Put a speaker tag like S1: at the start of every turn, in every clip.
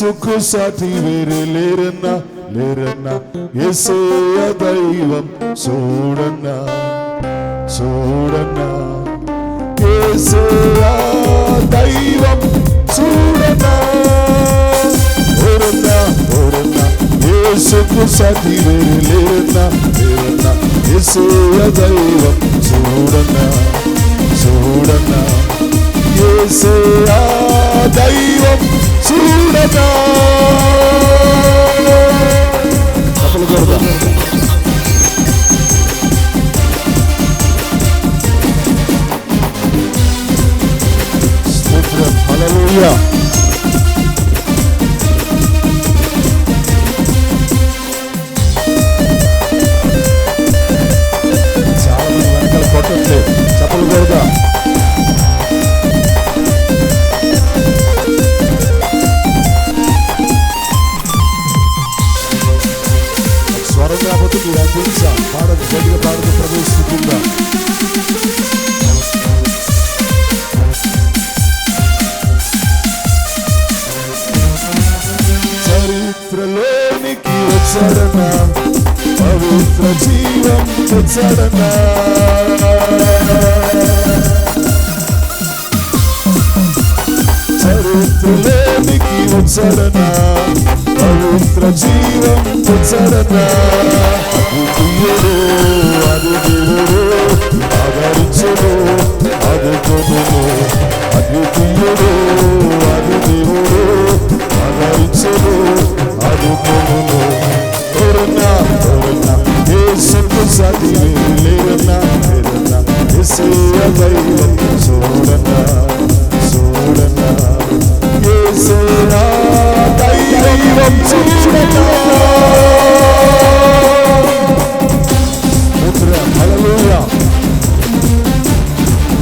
S1: యేసుకు సాటి వేరే లేరన్నా లేరన్నా, యేసయ్య దైవం చూడన్నా చూడన్నా, యేసయ్య దైవం చూడన్నా. ఓరన్నా ఓరన్నా, యేసుకు సాటి వేరే లేరన్నా లేరన్నా, యేసయ్య దైవం చూడన్నా చూడన్నా, యేసయ్య దైవం చూడన్నా. చప్పట్లు కొడదాం. స్తోత్రం, హల్లెలూయా. చాలా మంది వెనకాల కొట్టట్లేదు, చప్పట్లు కొడదాం. స్వరం రాబోతు మీరు అందించా పాడదు, గట్టిగా పాడదు, ప్రవేశిస్తుందా. చరిత్రలోనికి వచ్చాడన్నా, పవిత్ర జీవం తెచ్చాడన్నా, చరిత్రలోనికి వచ్చాడన్నా, పవిత్ర జీవం తెచ్చాడన్నా. అద్భుతుడు అది దేవుడు, ఆదరించుడు ఆదుకోను, అద్భుతుడు అది దేవుడు, ఆదరించుడు ఆదుకోను. ఓరన్నా ఓరన్నా, యేసుకు సాటి లేరన్నా లేరన్నా, యేసయ్య దైవం చూడన్నా చూడన్నా, యేసయ్య దైవం చూడన్నా. హల్లెలూయా.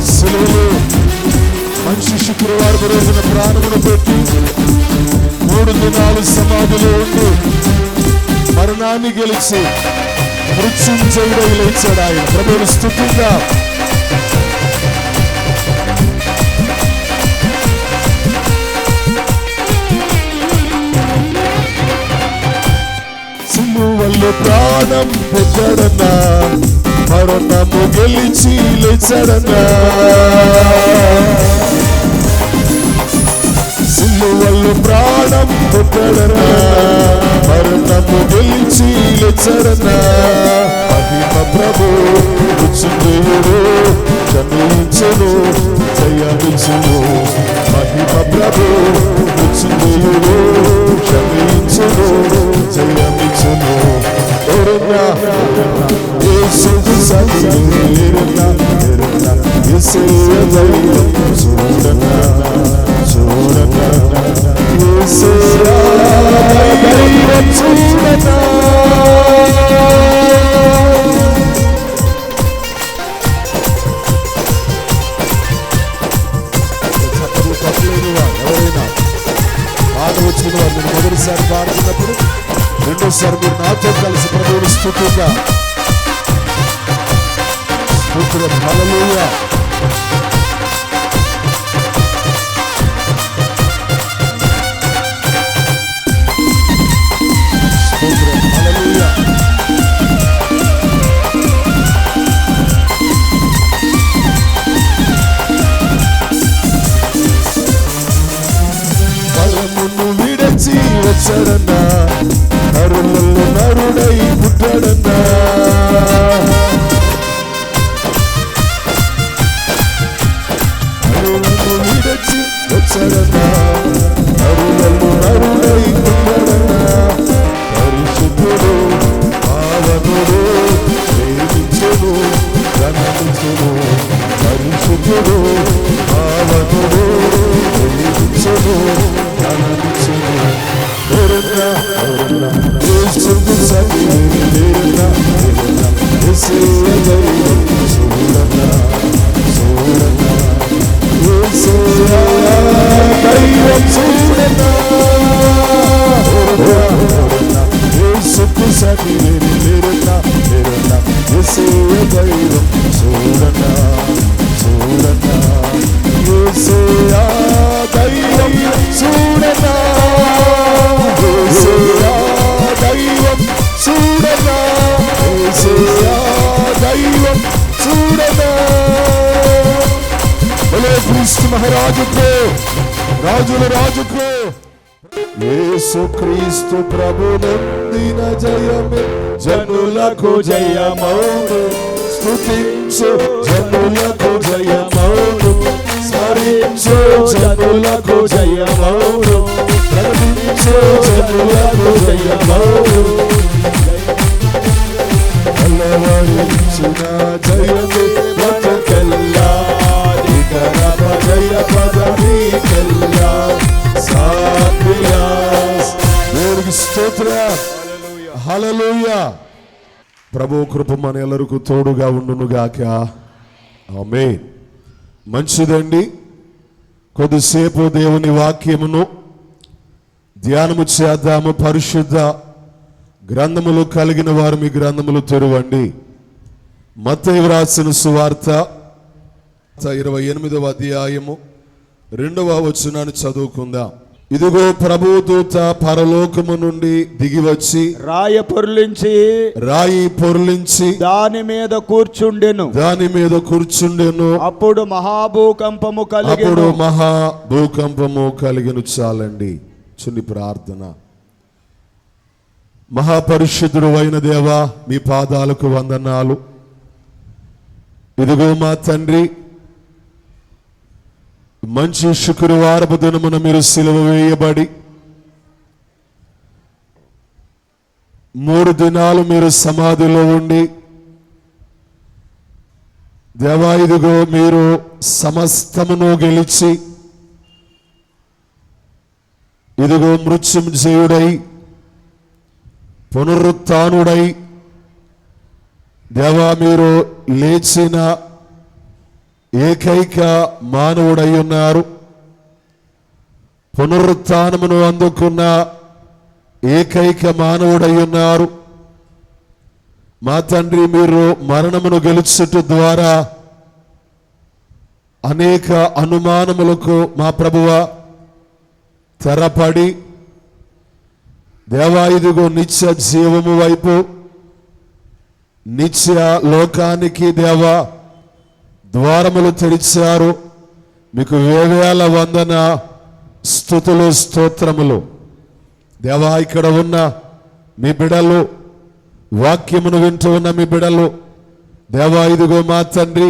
S1: సిలువలో మనిషి శుక్రవారం రోజున ప్రాణమును పెట్టి 3 దినాలు సమాధిలో ఉండి మరణాన్ని గెలిచి మృత్యుంజయుడై లేచాడు ఆయన. ప్రభువును స్తుతిద్దాం. సిలువలో ప్రాణం పెట్టాడన్నా, మరణము గెలిచి లేచాడన్నా, సిలువలో ప్రాణం పెట్టాడన్నా, మరణము గెలిచి లేచాడన్నా. మహిమ ప్రభు మృత్యుంజయుడు క్షమించును జయమిచ్చును, మహిమ ప్రభు మృత్యుంజయుడు క్షమించును జయమిచ్చును. ఓరన్నా ఓరన్నా, యేసుకు సాటి లేరన్నా లేరన్నా, యేసయ్య దైవం చూడన్నా చూడన్నా, యేసయ్య దైవం చూడన్నా. చప్పట్లు తప్పలేని వారు ఎవరైనా పాట వచ్చిన వారు, నేను మొదటిసారి పాడుతున్నప్పుడు రెండోసారి మీరు నాతో కలిసి ప్రభువును స్తుతిద్దాం. స్తోత్రం, హల్లెలూయా. స్తోత్రం, హల్లెలూయా. పరమును విడచి వచ్చాడన్నా, నరులలో నరుడై పుట్టాడన్నా, నరులను విడచి వచ్చాడన్నా, నరులలో నరుడై పుట్టాడన్నా. పరిశుద్ధుడు పావనుడు ప్రేమించును ఘనమించును, పరిశుద్ధుడు పావనుడు ప్రేమించును ఘనమించును. ఓరన్నా ఓరన్నా, యేసుకు సాటి లేరన్నా లేరన్నా, యేసయ్య దైవం చూడన్నా చూడన్నా, యేసయ్య దైవం మహారాజుకు, రాజుల రాజుకు. యేసుక్రీస్తు ప్రభునందిన జయమే జనులకు జయమౌను. స్తుతించు జనులకు జయమౌను. స్మరించు జనులకు జయమౌను. ప్రకటించు జనులకు జయమౌను. అలవరించిన జయమే బ్రతుకెల్లా. నికరప జయ పదవీకెల్లా. దేవునికి స్తోత్రం. హల్లెలూయా. ప్రభు కృప మన ಎಲ್ಲರಿಗೂ తోడుగా ఉండునుగాక. ఆమేన్. మంచిదండి, కొద్దిసేపు దేవుని వాక్యమును ధ్యానము చేద్దాము. పరిశుద్ధ గ్రంథములు కలిగిన వారు మీ గ్రంథములు తెరవండి. మత్తయి వ్రాసిన సువార్త 28వ అధ్యాయము 2వ వచనాన్ని చదువుకుందాం. ఇదిగో ప్రభు దూత పరలోకము నుండి దిగి వచ్చి
S2: రాయి పొర్లించి దాని మీద కూర్చుండెను. అప్పుడు మహాభూకంపము
S1: కలిగెను. చాలండి, చిన్ని ప్రార్థన. మహాపరిశుద్ధుడు అయిన దేవా, మీ పాదాలకు వందనాలు. ఇదిగో మా తండ్రి, మంచి శుక్రవారపు దినమున మీరు సిలువ వేయబడి 3 దినాలు మీరు సమాధిలో ఉండి, దేవా ఇదిగో మీరు సమస్తమును గెలిచి, ఇదిగో మృత్యుంజయుడై పునరుత్థానుడై దేవా మీరు లేచిన ఏకైక మానవుడై ఉన్నారు. పునరుత్థానమును అందుకున్న ఏకైక మానవుడై ఉన్నారు. మా తండ్రి, మీరు మరణమును గెలుచుట ద్వారా అనేక అనుమానములకు మా ప్రభువా తెరపడి, దేవా ఇదిగో నిత్య జీవము వైపు, నిత్య లోకానికి దేవా ద్వారములు తెరిచారు. మీకు వేవేల వందన స్తుతులు, స్తోత్రములు. దేవా ఇక్కడ ఉన్న మీ బిడలు, వాక్యమును వింటూ ఉన్న మీ బిడలు, దేవా ఇదిగో మా తండ్రి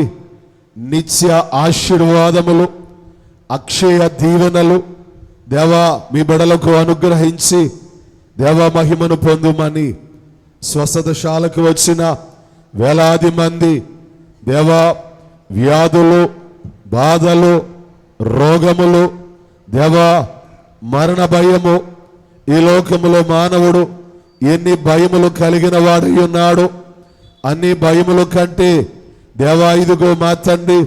S1: నిత్య ఆశీర్వాదములు, అక్షయ దీవెనలు దేవా మీ బిడలకు అనుగ్రహించి దేవా మహిమను పొందుమని, స్వస్థతశాలకు వచ్చిన వేలాది మంది దేవా వ్యాధులు, బాధలు, రోగములు, దేవా మరణ భయము, ఈ లోకములో మానవుడు ఎన్ని భయములు కలిగిన వాడై ఉన్నాడు. అన్ని భయముల కంటే దేవా ఇదిగో మా తండ్రి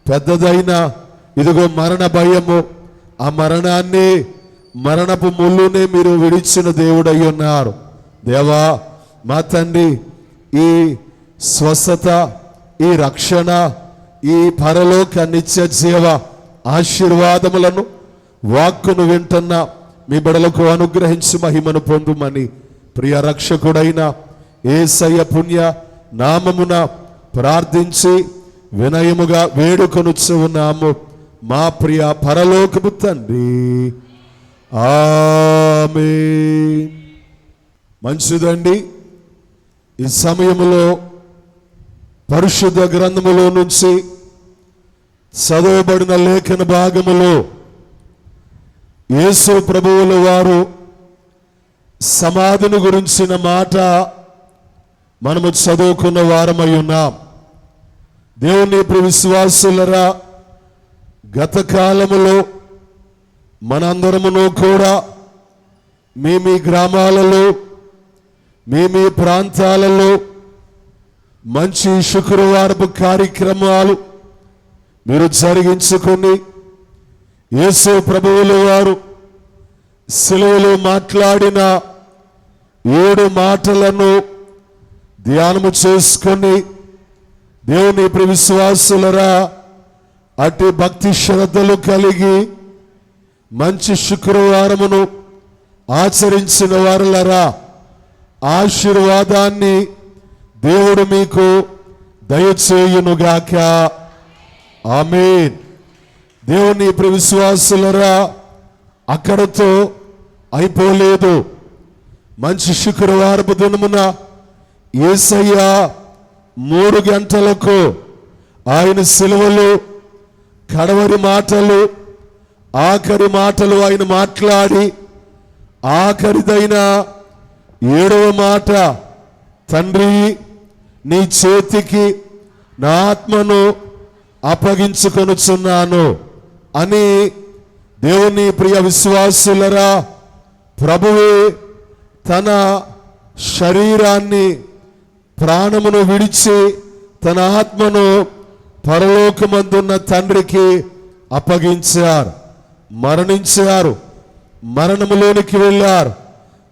S1: పెద్దదైన ఇదిగో మరణ భయము, ఆ మరణాన్ని, మరణపు ముళ్ళునే మీరు విడిచిన దేవుడై ఉన్నారు. దేవా మా తండ్రి ఈ స్వస్థత, ఈ రక్షణ, ఈ పరలోక నిత్య జీవ ఆశీర్వాదములను వాక్కును వింటున్న మీ బిడలకు అనుగ్రహించి మహిమను పొందుమని ప్రియ రక్షకుడైన యేసయ్య పుణ్య నామమున ప్రార్థించి వినయముగా వేడుకొనుచు ఉన్నాము మా ప్రియ పరలోకపు తండ్రి. ఆమేన్. మంచిదండి, ఈ సమయంలో పరిశుద్ధ గ్రంథములో నుంచి చదవబడిన లేఖన భాగములో యేసు ప్రభువుల వారు సమాధిని గురించిన మాట మనము చదువుకున్న వారమై ఉన్నాం. దేవుని విశ్వాసులరా, గత కాలములో మనందరమును కూడా మీ గ్రామాలలో, మీ ప్రాంతాలలో మంచి శుక్రవారపు కార్యక్రమాలు మీరు జరిగించుకొని యేసు ప్రభువుల వారు సిలువలో మాట్లాడిన 7 మాటలను ధ్యానము చేసుకొని, దేవుని విశ్వాసులరా అట్టి భక్తి శ్రద్ధలు కలిగి మంచి శుక్రవారమును ఆచరించిన వారులరా ఆశీర్వాదాన్ని దేవుడు మీకు దయచేయునుగాక. ఆమేన్. దేవుని ప్రియ విశ్వాసులరా, అక్కడతో అయిపోలేదు. మంచి శుక్రవారపు దినమున యేసయ్య 3 గంటలకు ఆయన సిలువలో కడవరి మాటలు, ఆఖరి మాటలు ఆయన మాట్లాడి, ఆఖరిదైన 7వ మాట, తండ్రి నీ చేతికి నా ఆత్మను అప్పగించుకొనుచున్నాను అని దేవుని ప్రియ విశ్వాసులరా, ప్రభువే తన శరీరాన్ని, ప్రాణమును విడిచి తన ఆత్మను పరలోకమందున్న తండ్రికి అప్పగించారు. మరణించారు, మరణములోనికి వెళ్ళారు.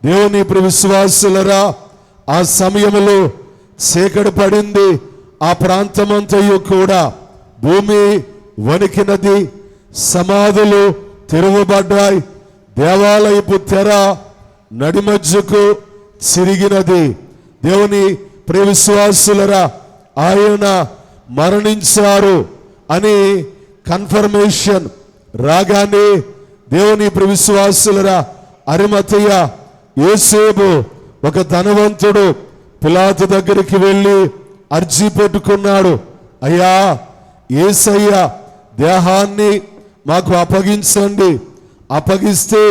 S1: దేవుని ప్రియ విశ్వాసులరా, ఆ సమయంలో చీకటి పడింది. ఆ ప్రాంతమంతయు కూడా భూమి వణికినది, సమాధులు తెరవబడ్డాయి, దేవాలయపు తెర నడిమధ్యకు చిరిగినది. దేవుని ప్రియ విశ్వాసులరా, ఆయన మరణించారు అని కన్ఫర్మేషన్ రాగానే దేవుని ప్రియ విశ్వాసులరా, అరిమతయ్య యోసేపు ఒక ధనవంతుడు పిలాతు దగ్గరికి వెళ్ళి అర్జీ పెట్టుకున్నాడు. అయ్యా, యేసయ్య దేహాన్ని మాకు అప్పగించండి, అప్పగిస్తే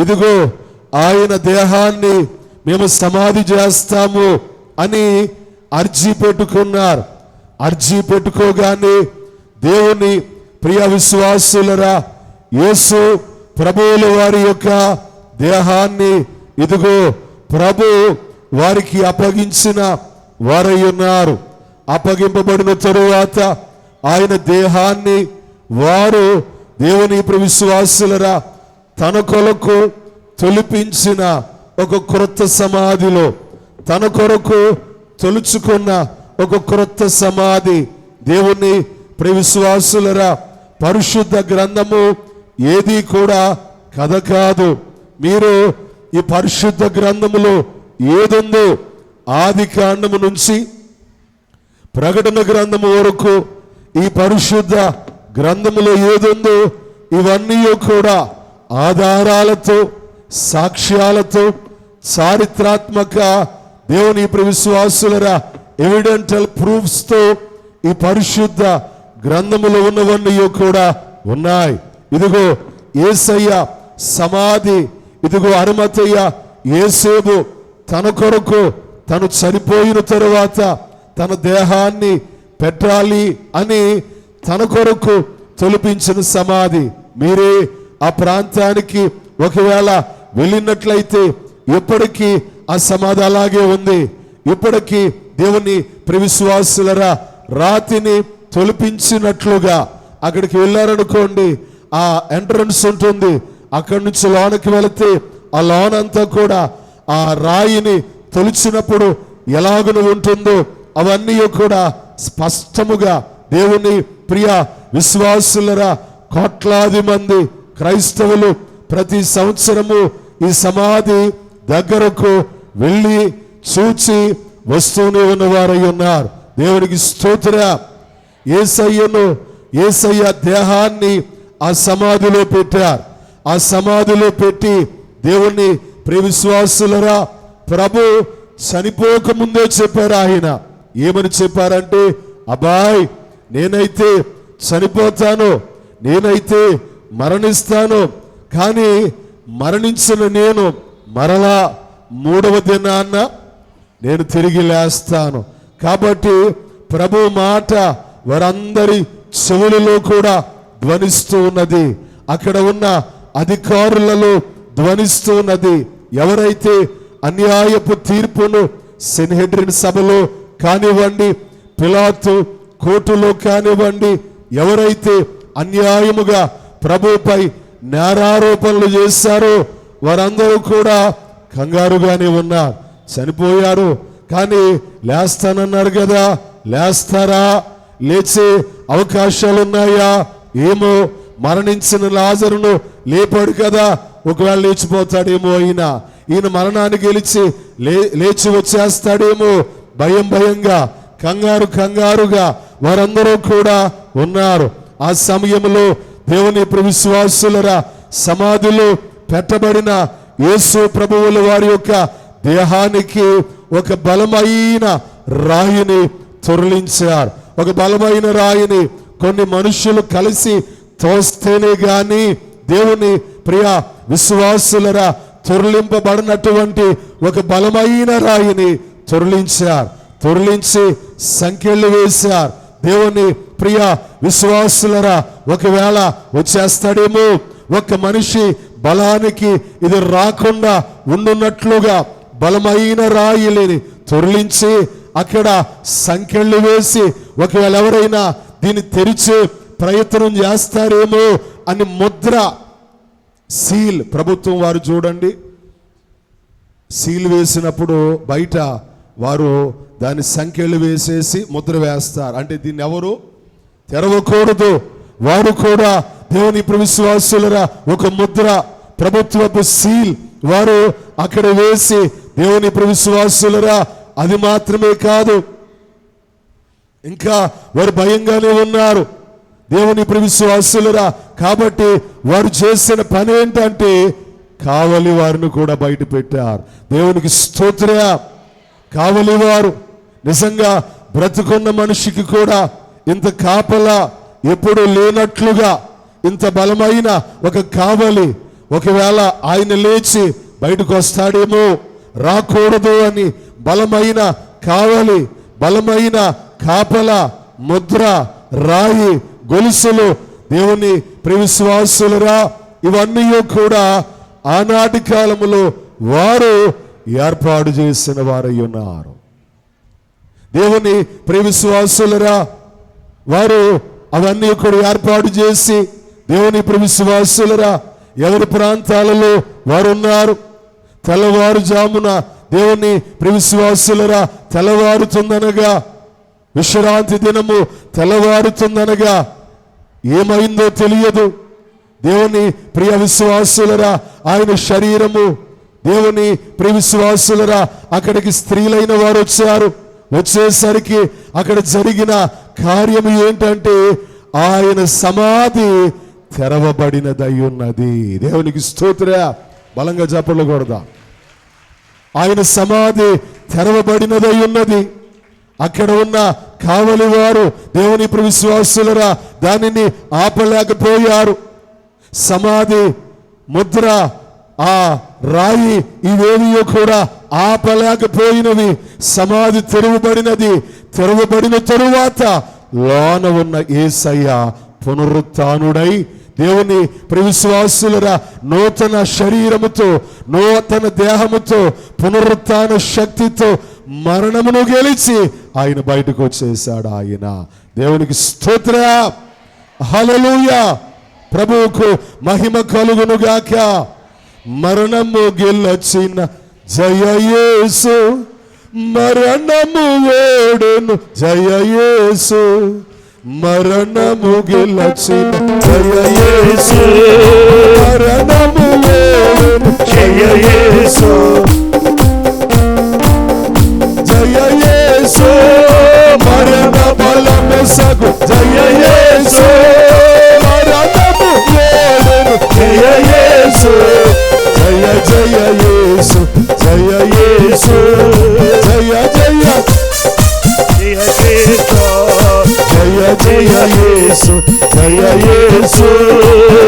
S1: ఇదిగో ఆయన దేహాన్ని మేము సమాధి చేస్తాము అని అర్జీ పెట్టుకున్నారు. అర్జీ పెట్టుకోగానే దేవుని ప్రియ విశ్వాసులరా, యేసు ప్రభువుల వారి యొక్క దేహాన్ని ఇదిగో ప్రభు వారికి అప్పగించిన వారై ఉన్నారు. అప్పగింపబడిన తరువాత ఆయన దేహాన్ని వారు దేవుని ప్రియ విశ్వాసులరా తన కొరకు తొలిపించిన ఒక క్రొత్త సమాధిలో, తన కొరకు తొలుచుకున్న ఒక క్రొత్త సమాధి. దేవుని ప్రియ విశ్వాసులరా, పరిశుద్ధ గ్రంథము ఏది కూడా కథ కాదు. మీరు ఈ పరిశుద్ధ గ్రంథములో ఏదుందో, ఆది కాండము నుంచి ప్రకటన గ్రంథము వరకు ఈ పరిశుద్ధ గ్రంథములో ఏదుందో ఇవన్నీ కూడా ఆధారాలతో, సాక్ష్యాలతో, చారిత్రాత్మక దేవుని ప్రియ విశ్వాసులరా ఎవిడెంటల్ ప్రూఫ్స్ తో ఈ పరిశుద్ధ గ్రంథములో ఉన్నవన్నీ కూడా ఉన్నాయి. ఇదిగో యేసయ్య సమాధి, ఇదిగో అరిమతయ్య యోసేపు తన కొరకు తను చనిపోయిన తరువాత తన దేహాన్ని పెట్టాలి అని తన కొరకు తొలిపించిన సమాధి. మీరే ఆ ప్రాంతానికి ఒకవేళ వెళ్ళినట్లయితే ఇప్పటికీ ఆ సమాధి అలాగే ఉంది. ఇప్పటికీ దేవుని ప్రియ విశ్వాసులరా, రాతిని తొలిపించినట్లుగా అక్కడికి వెళ్ళారనుకోండి, ఆ ఎంట్రన్స్ ఉంటుంది. అక్కడి నుంచి లోనకి వెళితే ఆ లోన్ అంతా కూడా ఆ రాయిని తొలిచినప్పుడు ఎలాగున ఉంటుందో అవన్నీ కూడా స్పష్టముగా దేవుని ప్రియ విశ్వాసులరా, కోట్లాది మంది క్రైస్తవులు ప్రతి సంవత్సరము ఈ సమాధి దగ్గరకు వెళ్ళి చూచి వస్తూనే ఉన్నవారై ఉన్నారు. దేవునికి స్తోత్రం. యేసయ్య దేహాన్ని ఆ సమాధిలో పెట్టారు. ఆ సమాధిలో పెట్టి దేవుని ప్రియ విశ్వాసులరా, ప్రభు చనిపోక ముందే చెప్పారు. ఆయన ఏమని చెప్పారంటే, అబ్బాయ్ నేనైతే చనిపోతాను, నేనైతే మరణిస్తాను, కానీ మరణించిన నేను మరలా 3వ దినాన్న నేను తిరిగి లేస్తాను. కాబట్టి ప్రభు మాట వారందరి చెవులలో కూడా ధ్వనిస్తూ ఉన్నది, అక్కడ ఉన్న అధికారులలో ధ్వనిస్తూ ఉన్నది. ఎవరైతే అన్యాయపు తీర్పును సెన్హెడ్రిన్ సభలో కానివ్వండి, పిలాతు కోర్టులో కానివ్వండి, ఎవరైతే అన్యాయముగా ప్రభుపై నేరారోపణలు చేశారో వారందరూ కూడా కంగారుగానే ఉన్నారు. చనిపోయారు కానీ లేస్తానన్నారు కదా, లేస్తారా? లేచే అవకాశాలు ఉన్నాయా? ఏమో, మరణించిన లాజరును లేపాడు కదా, ఒకవేళ లేచిపోతాడేమో, ఈయన మరణాన్ని గెలిచి లేచి వచ్చేస్తాడేమో, భయంగా కంగారుగా వారందరూ కూడా ఉన్నారు. ఆ సమయంలో దేవుని విశ్వాసులరా, సమాధిలో పెట్టబడిన యేసు ప్రభువుల వారి యొక్క దేహానికి ఒక బలమైన రాయిని తొరలించారు. ఒక బలమైన రాయిని కొన్ని మనుషులు కలిసి తోస్తేనే గాని దేవుని ప్రియ విశ్వాసులరా తొరలింపబడినటువంటి ఒక బలమైన రాయిని తొరలించారు. తొరలించి సంకెళ్ళు వేశారు. దేవుని ప్రియ విశ్వాసులరా, ఒకవేళ వచ్చేస్తాడేమో, ఒక మనిషి బలానికి ఇది రాకుండా ఉండున్నట్లుగా బలమైన రాయిని తొరలించి అక్కడ సంకెళ్ళు వేసి ఒకవేళ ఎవరైనా దీన్ని తెరిచే ప్రయత్నం చేస్తారేమో అని ముద్ర, సీల్, ప్రభుత్వం వారు చూడండి, సీల్ వేసినప్పుడు బయట వారు దాని సంఖ్యలు వేసేసి ముద్ర వేస్తారు. అంటే దీన్ని ఎవరు తెరవకూడదు. వారు కూడా దేవుని విశ్వాసులరా ఒక ముద్ర, ప్రభుత్వపు సీల్ వారు అక్కడ వేసి దేవుని విశ్వాసులరా, అది మాత్రమే కాదు, ఇంకా వారు భయంగానే ఉన్నారు దేవుని విశ్వాసులరా. కాబట్టి వారు చేసిన పని ఏంటంటే కావలి వారిని కూడా బయట పెట్టారు. దేవునికి స్తోత్రం. కావలి వారు నిజంగా బ్రతుకున్న మనిషికి కూడా ఇంత కాపలా ఎప్పుడు లేనట్లుగా ఇంత బలమైన ఒక కావలి, ఒకవేళ ఆయన లేచి బయటకు వస్తాడేమో, రాకూడదు అని బలమైన కావలి, బలమైన కాపల, ముద్ర, రాయి, గొలుసులు, దేవుని విశ్వాసులరా, ఇవన్నీ కూడా ఆనాటి కాలములో వారు ఏర్పాటు చేసిన వారై ఉన్నారు. దేవుని విశ్వాసులరా, వారు అవన్నీ కూడా ఏర్పాటు చేసి దేవుని విశ్వాసులరా ఎవరి ప్రాంతాలలో వారు ఉన్నారు. తెల్లవారుజామున దేవుని విశ్వాసులరా తెల్లవారుతుందనగా, విశ్రాంతి దినము తెల్లవారుతుందనగా ఏమైందో తెలియదు. దేవుని ప్రియ విశ్వాసులరా, ఆయన శరీరము, దేవుని ప్రియ విశ్వాసులరా, అక్కడికి స్త్రీలైన వారు వచ్చారు. వచ్చేసరికి అక్కడ జరిగిన కార్యము ఏంటంటే ఆయన సమాధి తెరవబడినదై ఉన్నది. దేవునికి స్తోత్రం. బలంగా చప్పట్లు కొడదాం. ఆయన సమాధి తెరవబడినదై ఉన్నది. అక్కడ ఉన్న కావలి వారు దేవుని విశ్వాసులరా దానిని ఆపలేకపోయారు. సమాధి, ముద్ర, ఆ రాయి, ఇవేవియో కూడా ఆపలేకపోయినవి. సమాధి తెరవబడినది. తెరవబడిన తరువాత లోన ఉన్న యేసయ్య పునరుత్థానుడై దేవుని విశ్వాసులరా నూతన శరీరముతో, నూతన దేహముతో, పునరుత్థాన శక్తితో మరణమును గెలిచి ఆయన బయటకు వచ్చేసాడు. ఆయన దేవునికి స్తోత్రం. హల్లెలూయా. ప్రభువుకు మహిమ కలుగునుగాక. మరణము గెలచిన జయ యేసు, మరణము ఓడును జయ యేసు, మరణము గెలచిన జయ యేసు, మరణము ఓడును జయ యేసు, జయ యేసు, మరణ బలము సగు జయ యేసు, మరణము ఓడును జయ యేసు, జయ జయ యేసు, జయ యేసు, జయ జయ జయ యేసు, జయ జయ యేసు, జయ యేసు,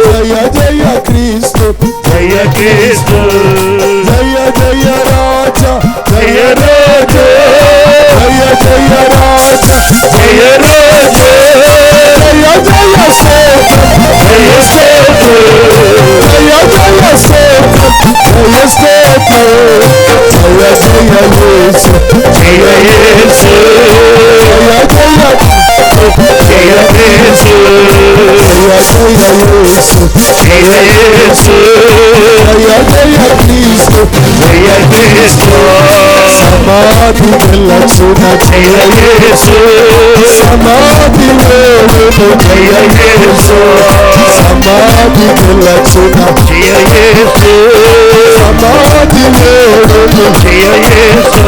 S1: జయ జయ క్రీస్తు, జయ క్రీస్తు, జయ జయ రాజా, జయ రాజా, జయ జయ రాజా, జయ రాజా, జయ జయ స్తోత్రం, జయ స్తోత్రం, జయ జయ స్తోత్రం, జయ స్తోత్రం, జయ జయ యేసు, జయ యేసు, జయ జయ జయ యేసు, జయ జయ యేసు, జయ యేసు, జయ జయ క్రీస్తు, జయ క్రీస్తు, సమాధి గెలచిన జయ యేసు, సమాధి ఓడును జయ యేసు, సమాధి గెలచిన జయ యేసు, సమాధి ఓడును జయ యేసు,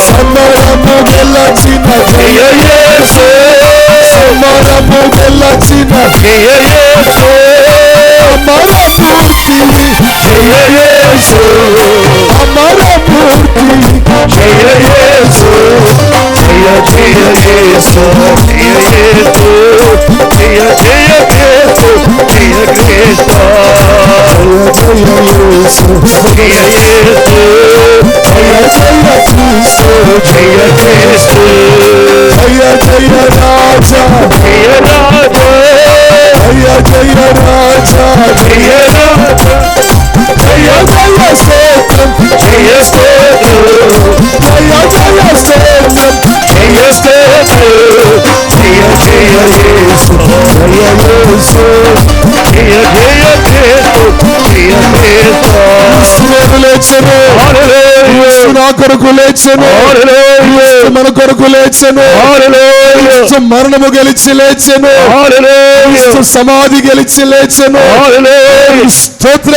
S1: సమరము గెలచిన జయ యేసు, అమరము గెలచిన
S3: జయ యేసు
S1: అమరమూర్తి
S3: జయ యేసు
S1: అమరమూర్తి
S3: జయ యేసు జయ జయ యేసు జయ యేసు జయ జయ యేసు జయ కృష్ణ
S1: జయ యేసు
S3: జయ యేసు
S1: జయ జయ క్రీస్తు
S3: జయ యేసు
S1: జయ జయ రాజా
S3: జయ రాజా
S1: జయ జయ రాజా
S3: జయ రాజా
S1: జయ జయ స్తోత్రం
S3: జయ స్తోత్రం
S1: జయ జయ స్తోత్రం
S3: జయ స్తోత్రం జయ జయ యేసు
S1: జయ యేసు
S3: జయ జయ యేసు జయ యేసు
S1: యేసు లేచెను యేసు నా కొరకు లేచెను యేసు మన కొరకు లేచెను యేసు మరణము గెలిచి లేచెను యేసు సమాధి గెలిచి లేచెను స్తోత్ర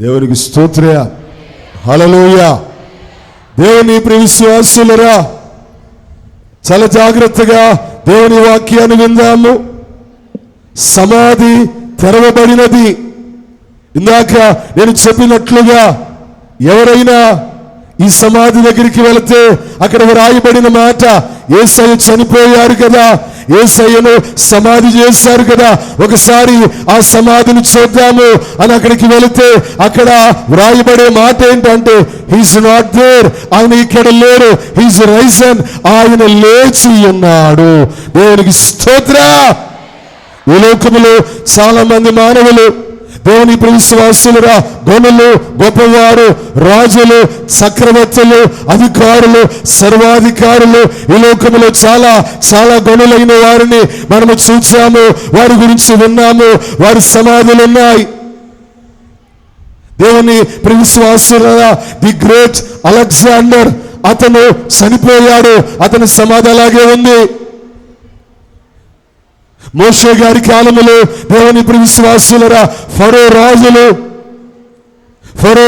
S1: దేవునికి స్తోత్ర హల్లెలూయా. దేవుని ప్రియ విశ్వాసులరా, చాలా జాగ్రత్తగా దేవుని వాక్యాన్ని విందాము. సమాధి తెరవబడినది. ఇందాక నేను చెప్పినట్లుగా ఎవరైనా ఈ సమాధి దగ్గరికి వెళితే అక్కడ రాయబడిన మాట, యేసయ్య చనిపోయారు కదా, యేసయ్యను సమాధి చేశారు కదా, ఒకసారి ఆ సమాధిని చూద్దాము అని అక్కడికి వెళితే అక్కడ వ్రాయబడే మాట ఏంటంటే, హీస్ నాట్ దేర్, ఆయన ఇక్కడ లేరు, హీస్ రైజన్, ఆయన లేచి ఉన్నాడు. దేవునికి స్తోత్ర. ఈ లోకములో చాలా మంది మానవులు, దేవుని విశ్వాసులురా, గనులు, గొప్పవారు, రాజులు, చక్రవర్తులు, అధికారులు, సర్వాధికారులు, ఈ లోకములో చాలా చాలా గనులైన వారిని మనము చూచాము, వారి గురించి విన్నాము, వారి సమాధులు ఉన్నాయి. దేవుని విశ్వాసులురా, ది గ్రేట్ అలెగ్జాండర్, అతను చనిపోయాడు, అతని సమాధి అలాగే ఉంది. మోషే గారి కాలములో దేవుని విశ్వాసులరా, ఫరో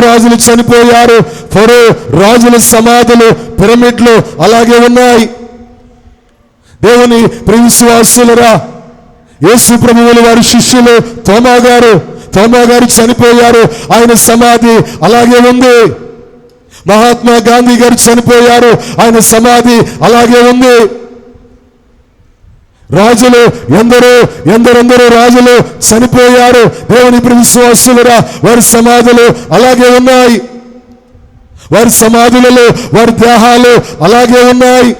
S1: రాజులు చనిపోయారు. ఫరో రాజుల సమాధులు, పిరమిడ్లు అలాగే ఉన్నాయి. దేవుని విశ్వాసులరా, యేసు ప్రభువుల వారి శిష్యులు తోమా గారు చనిపోయారు, ఆయన సమాధి అలాగే ఉంది. మహాత్మా గాంధీ గారు చనిపోయారు, ఆయన సమాధి అలాగే ఉంది. రాజులు ఎందరెందరో రాజులు చనిపోయారు, దేవుని విశ్వాసులురా, వారి సమాధులు అలాగే ఉన్నాయి. వారి సమాధులలో వారి దేహాలు అలాగే ఉన్నాయి.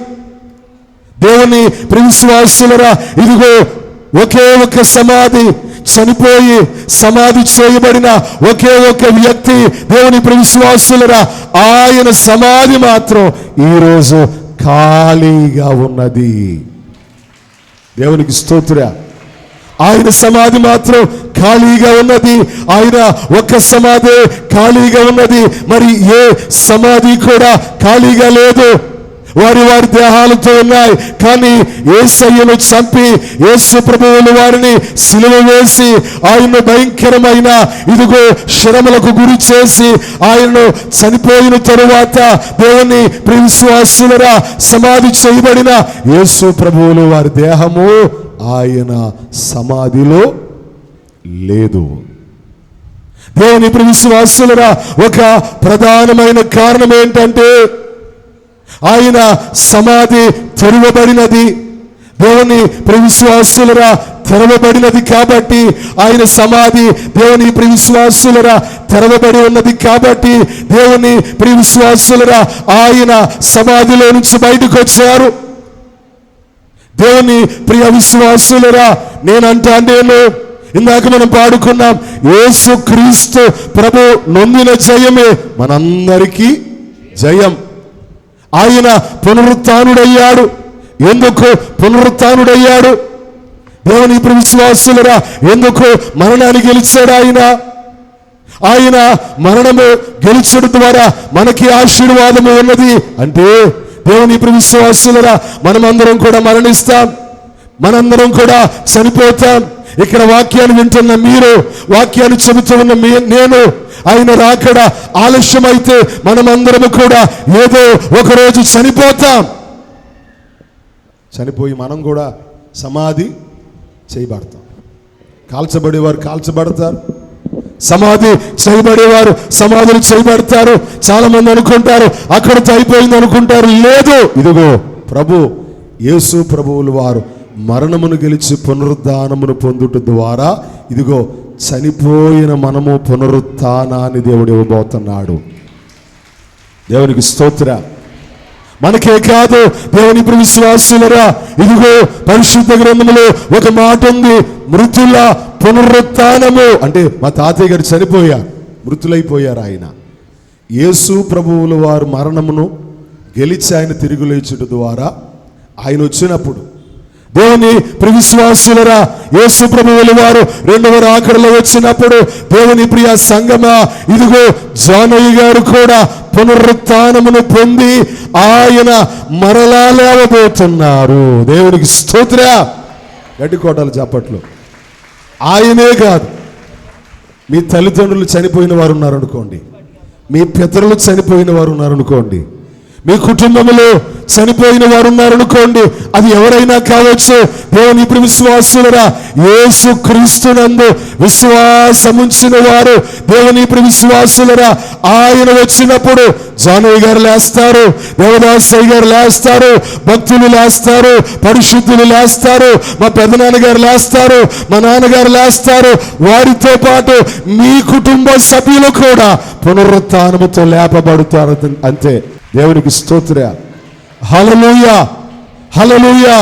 S1: దేవుని విశ్వాసులురా, ఇదిగో ఒకే ఒక సమాధి, చనిపోయి సమాధి చేయబడిన ఒకే ఒక వ్యక్తి, దేవుని విశ్వాసులురా, ఆయన సమాధి మాత్రం ఈరోజు ఖాళీగా ఉన్నది. దేవునికి స్తోత్ర. ఆయన సమాధి మాత్రం ఖాళీగా ఉన్నది. ఆయన ఒక్క సమాధి ఖాళీగా ఉన్నది, మరి ఏ సమాధి కూడా ఖాళీగా లేదు. వారి దేహాలతో ఉన్నాయి. కానీ యేసయ్యను చంపి యేసు ప్రభువులు వారిని సిలువ వేసి ఆయన్ను భయంకరమైన ఇదిగో శ్రమలకు గురి చేసి ఆయన్ను చనిపోయిన తరువాత దేవుని విశ్వాసులరా, సమాధి చేయబడిన యేసు ప్రభువులు వారి దేహము ఆయన సమాధిలో లేదు. దేవుని విశ్వాసులరా, ఒక ప్రధానమైన కారణం ఏంటంటే ఆయన సమాధి తెరవబడినది. దేవుని విశ్వాసులరా, తెరవబడినది కాబట్టి ఆయన సమాధి దేవుని విశ్వాసులరా తెరవబడి ఉన్నది కాబట్టి దేవుని విశ్వాసులరా ఆయన సమాధిలో నుంచి బయటకు వచ్చారు. దేవుని ప్రియ విశ్వాసులరా, నేను ఇందాక మనం పాడుకున్నాం, యేసు క్రీస్తు ప్రభు నొందిన జయమే మనందరికీ జయం. ఆయన పునరుత్థానుడయ్యాడు. ఎందుకు పునరుత్థానుడయ్యాడు? దేవుని విశ్వాసులరా, ఎందుకు మరణాన్ని గెలిచాడు? ఆయన మరణము గెలిచడం ద్వారా మనకి ఆశీర్వాదము ఉన్నది. అంటే దేవుని విశ్వాసులరా, మనమందరం కూడా మరణిస్తాం, మనందరం కూడా చనిపోతాం. ఇక్కడ వాక్యాన్ని వింటున్న మీరు, వాక్యాన్ని చెబుతున్న నేను, ఆయన రాకడ ఆలస్యమైతే మనమందరము కూడా ఏదో ఒకరోజు చనిపోతాం. చనిపోయి మనం కూడా సమాధి చేయబడతాం. కాల్చబడేవారు కాల్చబడతారు, సమాధి చేయబడేవారు సమాధులు చేయబడతారు. చాలా మంది అనుకుంటారు అక్కడితో అయిపోయింది అనుకుంటారు. లేదు, ఇదిగో ప్రభు యేసు ప్రభువులు వారు మరణమును గెలిచి పునరుద్ధానమును పొందుట ద్వారా ఇదిగో చనిపోయిన మనము పునరుత్థానాన్ని దేవుడు ఇవ్వబోతున్నాడు. దేవునికి స్తోత్ర. మనకే కాదు, దేవుని ఇప్పుడు విశ్వాసులరా, ఇదిగో పరిశుద్ధ గ్రంథములో ఒక మాట ఉంది, మృతుల పునరుత్థానము. అంటే మా తాతయ్య గారు చనిపోయారు, మృతులైపోయారు. ఆయన యేసు ప్రభువుల వారు మరణమును గెలిచి ఆయన తిరిగి లేచుట ద్వారా ఆయన వచ్చినప్పుడు దేవుని విశ్వాసులరా, యేసు ప్రభువుల వారు రెండవ రాకడలో వచ్చినప్పుడు దేవుని ప్రియ సంగమా, ఇదిగో జానయ్య గారు కూడా పునరుత్థానమును పొంది ఆయన మరలా లేవబోతున్నారు. దేవునికి స్తోత్ర. గట్టి కోటలు చప్పట్లు. ఆయనే కాదు, మీ తల్లిదండ్రులు చనిపోయిన వారు ఉన్నారనుకోండి, మీ పితరులు చనిపోయిన వారు ఉన్నారనుకోండి, మీ కుటుంబంలో చనిపోయిన వారు ఉన్నారనుకోండి, అది ఎవరైనా కావచ్చు. దేవుని ఇప్పుడు విశ్వాసులరా, యేసు క్రీస్తునందు విశ్వాసముంచిన వారు, దేవుని ఇప్పుడు విశ్వాసులరా, ఆయన వచ్చినప్పుడు జానయ్య గారు లేస్తారు, దేవదాసయ్య గారు లేస్తారు, భక్తులు లేస్తారు, పరిశుద్ధులు లేస్తారు, మా పెదనాన్నగారు లేస్తారు, మా నాన్నగారు లేస్తారు. వారితో పాటు మీ కుటుంబ సభ్యులు కూడా పునరుత్థానముతో లేపబడతారు. అంతే. దేవునికి స్తోత్ర. హల్లెలూయా, హల్లెలూయా.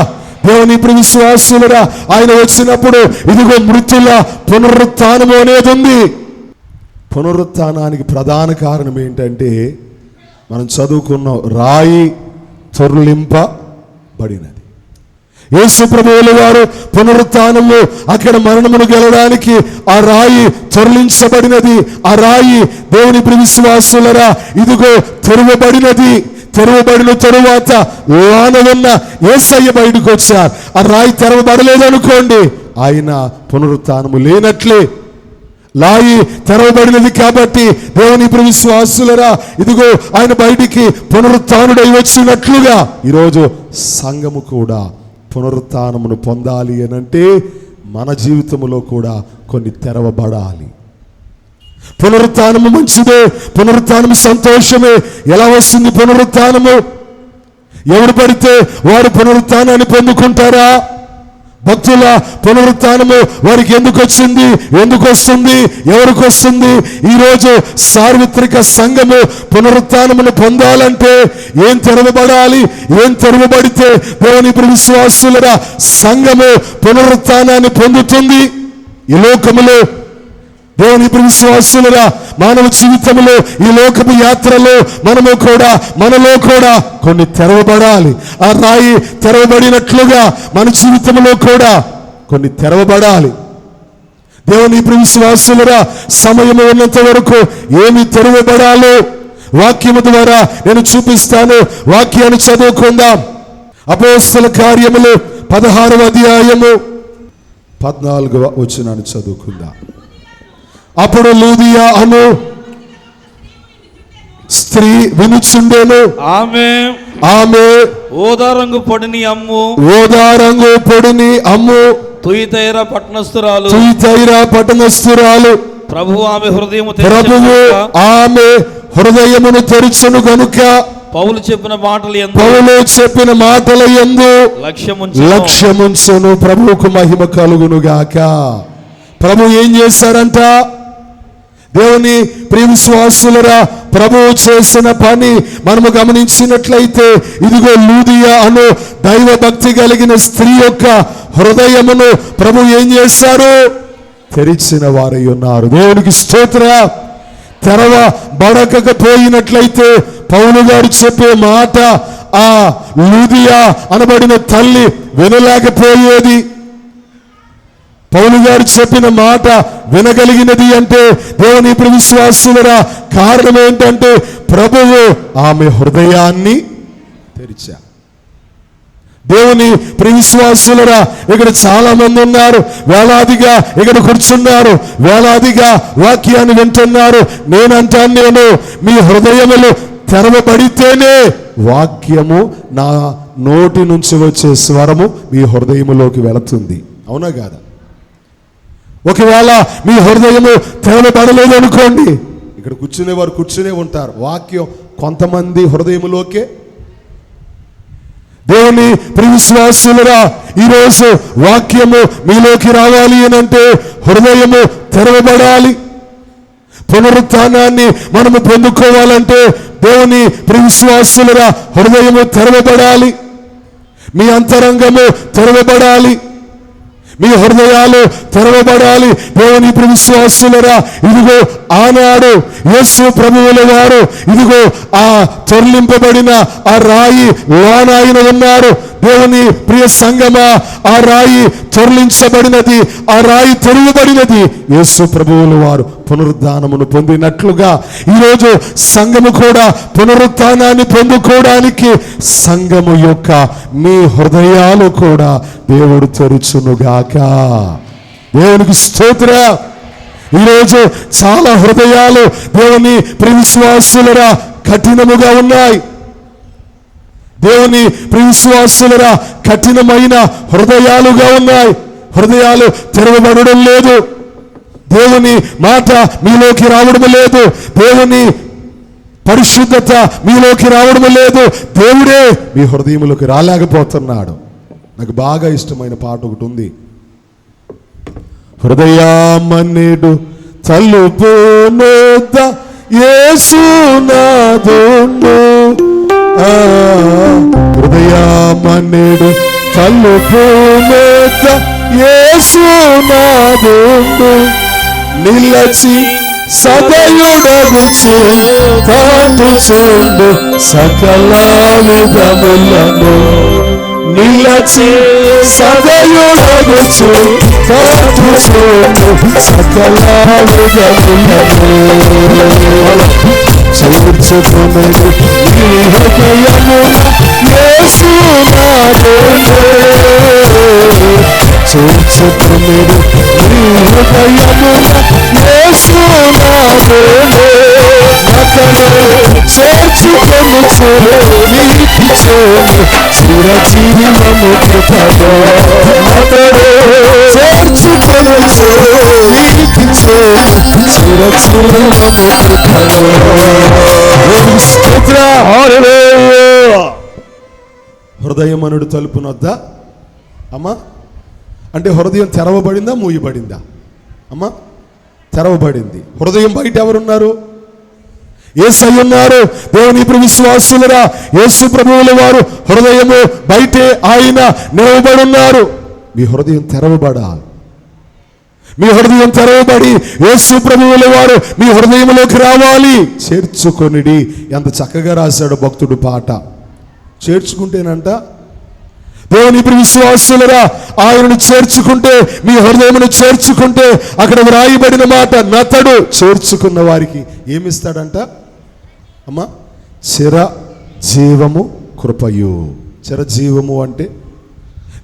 S1: దేవుని ఇప్పుడు విశ్వాసులరా, ఆయన వచ్చినప్పుడు ఇదిగో మృతుల పునరుత్థానము అనేది ఉంది. పునరుత్థానానికి ప్రధాన కారణం ఏంటంటే మనం చదువుకున్నాం, రాయి తొర్లింపబడినది. యేసు ప్రభువుల వారు పునరుత్థానము అక్కడ మరణమును గెలవడానికి ఆ రాయి తొర్లించబడినది. ఆ రాయి దేవుని విశ్వాసులరా ఇదిగో తెరవబడినది. తెరవబడిన తరువాత లోన ఉన్న యేసయ్య బయటకు వచ్చారు. ఆ రాయి తెరవబడలేదనుకోండి, ఆయన పునరుత్థానము లేనట్లే. రాయి తెరవబడినది కాబట్టి దేవుని విశ్వాసులరా ఇదిగో ఆయన బయటికి పునరుత్థానుడై వచ్చినట్లుగా ఈరోజు సంఘము కూడా పునరుత్థానమును పొందాలి అనంటే మన జీవితంలో కూడా కొన్ని తెరవబడాలి. పునరుత్థానము మంచిదే, పునరుత్థానము సంతోషమే. ఎలా వస్తుంది పునరుత్థానము? ఎవరు పడితే వారు పునరుత్థానాన్ని పొందుకుంటారా? భక్తుల పునరుత్థానము వారికి ఎందుకు వచ్చింది, ఎందుకు వస్తుంది, ఎవరికి వస్తుంది? ఈరోజు సార్వత్రిక సంఘము పునరుత్థానమును పొందాలంటే ఏం తెరవబడాలి? ఏం తెరవబడితే దేవుని విశ్వాసులరా సంఘము పునరుత్థానాన్ని పొందుతుంది? ఈ లోకములో దేవుని విశ్వాసులరా మానవ జీవితంలో ఈ లోకపు యాత్రలో మనము కూడా మనలో కూడా కొన్ని తెరవబడాలి. ఆ రాయి తెరవబడినట్లుగా మన జీవితంలో కూడా కొన్ని తెరవబడాలి. దేవుని విశ్వాసులరా సమయం ఉన్నంత వరకు ఏమి తెరవబడాలో వాక్యము ద్వారా నేను చూపిస్తాను. వాక్యాన్ని చదువుకుందాం. అపోస్తల కార్యములు 16వ అధ్యాయము 14వ వచనాన్ని చదువుకుందాం. అప్పుడు లూదియా అను స్త్రీ వినుచుండెను. ఆమె
S4: ఓదారంగు పొడిని అమ్ము తుయితైర పట్టణస్థురాలు. ప్రభువు ఆమె హృదయమును తెరచును గనుక పౌలు చెప్పిన మాటల యందు లక్ష్యముంచును. ప్రభువుకు మహిమ కలుగును గాక. ప్రభు ఏం చేశారంట? దేవుని ప్రియ విశ్వాసులరా, ప్రభువు చేసిన పని మనము గమనించినట్లయితే ఇదిగో లూదియా అను దైవ భక్తి కలిగిన స్త్రీ యొక్క హృదయమును ప్రభు ఏం చేశారు? తెరిచిన వారై ఉన్నారు. దేవునికి స్తోత్ర. తెరవబడకపోయినట్లయితే పౌలు గారు చెప్పే మాట ఆ లూదియా అనబడిన తల్లి వినలేకపోయేది. పౌలు గారు చెప్పిన మాట వినగలిగినది అంటే దేవుని విశ్వాసులరా కారణం ఏంటంటే ప్రభువు ఆమె హృదయాన్ని తెరిచారు. దేవుని విశ్వాసులరా ఇక్కడ చాలా మంది ఉన్నారు, వేలాదిగా ఇక్కడ కూర్చున్నారు, వేలాదిగా వాక్యాన్ని వింటున్నారు. నేను మీ హృదయములు తెరవబడితేనే వాక్యము నా నోటి నుంచి వచ్చే స్వరము మీ హృదయములోకి వెళుతుంది. అవునా కాదా? ఒకవేళ మీ హృదయము తెరవబడలేదు అనుకోండి, ఇక్కడ కూర్చునేవారు కూర్చునే ఉంటారు, వాక్యం కొంతమంది హృదయములోకే. దేవుని ప్రియవిశ్వాసులురా, ఈరోజు వాక్యము మీలోకి రావాలి అనంటే హృదయము తెరవబడాలి. పునరుత్థానాన్ని మనము పొందుకోవాలంటే దేవుని ప్రియవిశ్వాసులురా హృదయము తెరవబడాలి, మీ అంతరంగము తెరవబడాలి, మీ హృదయాలు తెరవబడాలి. దేవుని ప్రియవిశ్వాసులరా, ఇదిగో ఆనాడు యేసు ప్రభువుల వారు ఇదిగో ఆ తొర్లింపబడిన ఆ రాయి లోన ఆయన ఉన్నారు. దేవుని ప్రియ సంగమా, ఆ రాయి తొర్లించబడినది, ఆ రాయి తెరవబడినది. యేసు ప్రభువుల వారు పునరుద్ధానమును పొందినట్లుగా ఈరోజు సంఘము కూడా పునరుత్థానాన్ని పొందుకోవడానికి సంఘము యొక్క మీ హృదయాలు కూడా దేవుడు తెరుచునుగాక. దేవునికి స్తోత్రం. ఈరోజు చాలా హృదయాలు దేవుని ప్రియవిశ్వాసులరా కఠినముగా ఉన్నాయి. దేవుని ప్రియవిశ్వాసులరా కఠినమైన హృదయాలుగా ఉన్నాయి. హృదయాలు తెరవబడడం లేదు. దేవుని మాట మీలోకి రావడం లేదు. దేవుని పరిశుద్ధత మీలోకి రావడం లేదు. దేవుడే మీ హృదయములోకి రాలేకపోతున్నాడు. నాకు బాగా ఇష్టమైన పాట ఒకటి ఉంది. హృదయామన్నేడు తలుపు నొద్ద యేసునాథుండు, హృదయామన్నేడు తలుపు నొద్ద యేసునాథుండు, నిలచి సదయుడగుచు తాటుచుండు సకల విధములను, నిలచి సదయుడగుచు తాటుచుండు సకల విధములను, చేర్చుకొనెడు నీ హృదయమున యేసునాథుండు, చేర్చుకొనెడు నీ హృదయమున యేసునాథుండు, నతను చేర్చుకొనుచు నీకి చేరు చిరజీవము కృపలో, నతను చేర్చుకొనుచు నీకి చేరు చిరజీవము కృపలో. హృదయమనుడు తలుపునొద్ద అమ్మా అంటే హృదయం తెరవబడిందా మూయబడిందా? అమ్మా తెరవబడింది. హృదయం బయట ఎవరున్నారు? యేసయ్య ఉన్నారు. దేవుని ప్రియవిశ్వాసులరా, యేసు ప్రభువుల వారు హృదయము బయటే ఆయన నిలవబడున్నారు. మీ హృదయం తెరవబడాలి. మీ హృదయం తెరవబడి యేసు ప్రభువుల వారు మీ హృదయంలోకి రావాలి. చేర్చుకొనిడి. ఎంత చక్కగా రాశాడు భక్తుడు పాట. చేర్చుకుంటేనంట దేవుని ప్రియవిశ్వాసులరా, ఆయనను చేర్చుకుంటే, మీ హృదయమును చేర్చుకుంటే అక్కడ వ్రాయబడిన మాట, నతడు చేర్చుకున్న వారికి ఏమిస్తాడంట అమ్మా? చిర జీవము కృపయు. చిరజీవము అంటే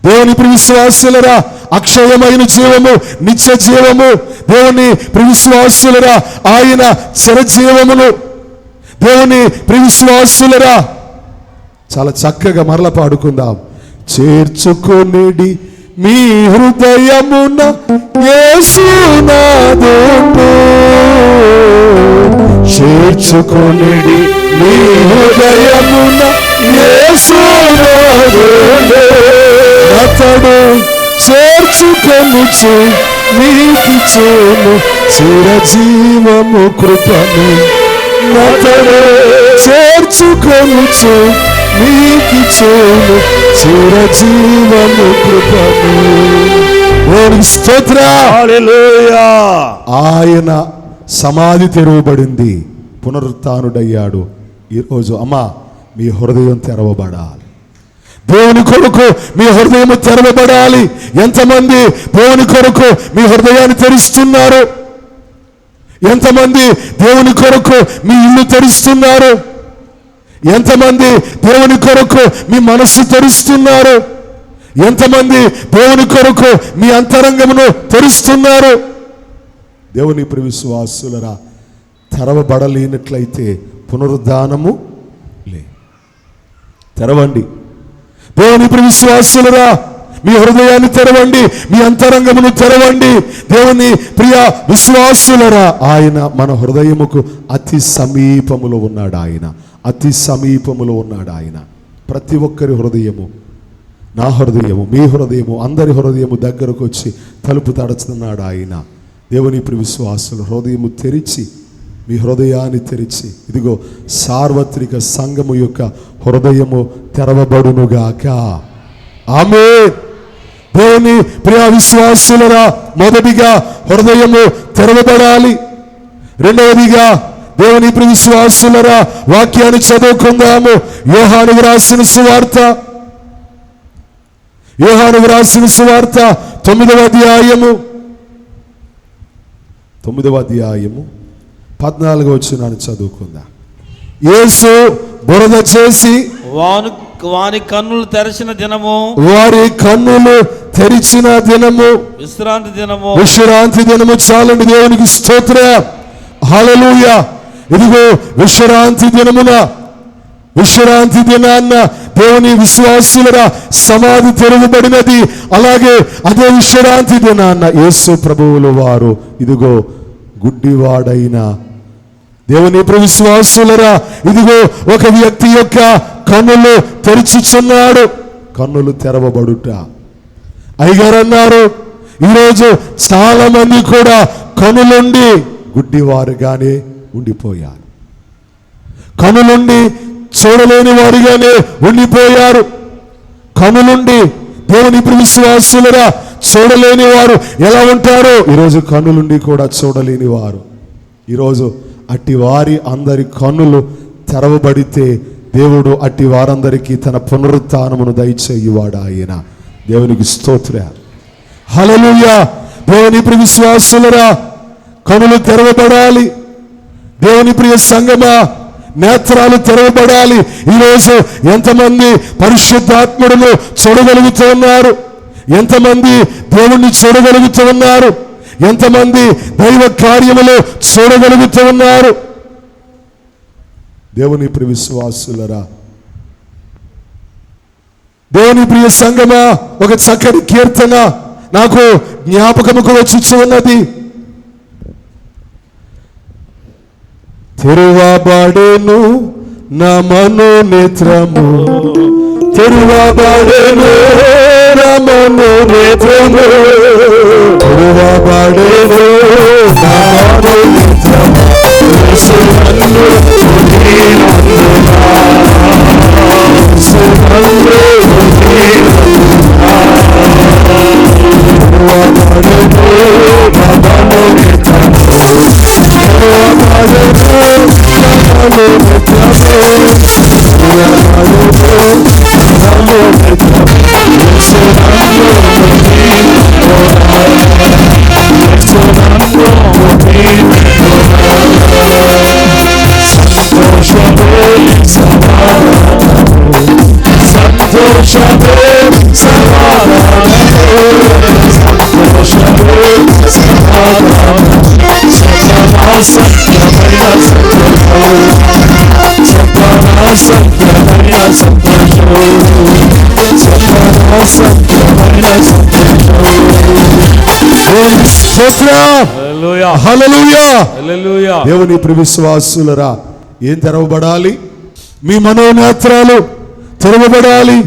S4: దేవుని ప్రియవిశ్వాసులరా అక్షయమైన జీవము, నిత్య జీవము. దేవుని ప్రియవిశ్వాసులరా ఆయన చిరజీవమును. దేవుని ప్రియవిశ్వాసులరా చాలా చక్కగా మరల పాడుకుందాం. చేర్చుకొనిడి మీ హృదయమున యేసునాథుండు, చేర్చుకొనిడి మీ హృదయమున యేసునాథుండు, అతడు చేర్చుకొనుచు నీకి చేను చిరజీవము కృపను, అతడు చేర్చుకొనుచు నీకి చేను చిరజీవము కృపను. స్తోత్రం. హల్లెలూయా. ఆయన సమాధి తెరవబడింది, పునరుత్థానుడయ్యాడు. ఈరోజు అమ్మా మీ హృదయం తెరవబడాలి. దేవుని కొరకు మీ హృదయం తెరవబడాలి. ఎంతమంది దేవుని కొరకు మీ హృదయాన్ని తెరుస్తున్నారు? ఎంతమంది దేవుని కొరకు మీ ఇల్లు తెరుస్తున్నారు? ఎంతమంది దేవుని కొరకు మీ మనస్సు తెరుస్తున్నారు? ఎంతమంది దేవుని కొరకు మీ అంతరంగమును తెరుస్తున్నారు? దేవుని ప్రియవిశ్వాసులరా, తెరవబడలేనట్లయితే పునరుద్ధానము తెరవండి. దేవుని ప్రియ విశ్వాసులరా, మీ హృదయాన్ని తెరవండి, మీ అంతరంగమును తెరవండి. దేవుని ప్రియ విశ్వాసులరా, ఆయన మన హృదయముకు అతి సమీపములో ఉన్నాడు. ఆయన అతి సమీపములో ఉన్నాడు. ఆయన ప్రతి ఒక్కరి హృదయము, నా హృదయము, మీ హృదయము, అందరి హృదయము దగ్గరకు వచ్చి తలుపు తడుచుతున్నాడు ఆయన. దేవుని ప్రియ విశ్వాసులు హృదయము తెరిచి, మీ హృదయాన్ని తెరిచి, ఇదిగో సార్వత్రిక సంఘము యొక్క హృదయము తెరవబడునుగాక. ఆమేన్. దేవుని ప్రియ విశ్వాసులరా, మొదటిగా హృదయము తెరవబడాలి. రెండవదిగా దేవుని ప్రియ విశ్వాసులరా, వాక్యాన్ని చదువుకుందాము. యోహానుకు రాసిన సువార్త, యోహానుకు రాసిన సువార్త 9వ అధ్యాయము 14వ వచనాన్ని చదువుకుందాం. యేసు బురద చేసి
S5: వారి కన్నులు తెరిచిన దినము,
S4: వారి కన్నులు తెరిచిన దినము,
S5: విశ్రాంతి దినము.
S4: విశ్రాంతి దినము చాలండి. దేవునికి స్తోత్రం. హల్లెలూయా. ఇదిగో విశ్రాంతి దినమున, విశ్రాంతి దినాన్న దేవుని విశ్వాసులరా సమాధి తెరవబడినది. అలాగే అదే విశ్రాంతి దినాన్న యేసు ప్రభువులు వారు ఇదిగో గుడ్డివాడైన దేవుని ప్రియ విశ్వాసులరా, ఇదిగో ఒక వ్యక్తి యొక్క కన్నులు తెరిచిచున్నాడు. కన్నులు తెరవబడుట. అయ్యగారు అన్నారు, ఈరోజు చాలా మంది కూడా కనులుండి గుడ్డివారుగానే ఉండిపోయారు. కనులుండి చూడలేని వారుగానే ఉండిపోయారు. కనులుండి దేవుని ప్రియ విశ్వాసులరా చూడలేని వారు ఎలా ఉంటారో ఈరోజు కన్నులుండి కూడా చూడలేని వారు. ఈరోజు అట్టి వారి అందరి కన్నులు తెరవబడితే దేవుడు అట్టి వారందరికీ తన పునరుత్థానమును దయచేయువాడు ఆయన. దేవునికి స్తోత్రం. హల్లెలూయా. దేవుని ప్రియ విశ్వాసులరా, కనులు తెరవబడాలి. దేవుని ప్రియ సంగమా, నేత్రాలు తెరవబడాలి. ఈరోజు ఎంతమంది పరిశుద్ధాత్ముడును చూడగలుగుతున్నారు? ఎంతమంది దేవుణ్ణి చూడగలుగుతున్నారు? ఎంతమంది దైవ కార్యములు చూడగలుగుతున్నారు? దేవుని ప్రియ విశ్వాసులరా, దేవుని ప్రియ సంగమా, ఒక చక్కటి కీర్తన నాకు జ్ఞాపకముకు వచ్చి ఉన్నది. తెరువబడెను నా మనోనేత్రము, తెరువబడెను నా మనోనేత్రము, తెరువబడెను నా మనోనేత్రము, యేసు నన్ను చూచినందున, యేసు నన్ను చూచినందున, తెరువబడెను నా మనోనేత్రము, దేవుని ప్రియ విశ్వాసులరా, ఏం తెరవబడాలి? మీ మనోనేత్రాలు తెరవబడాలి.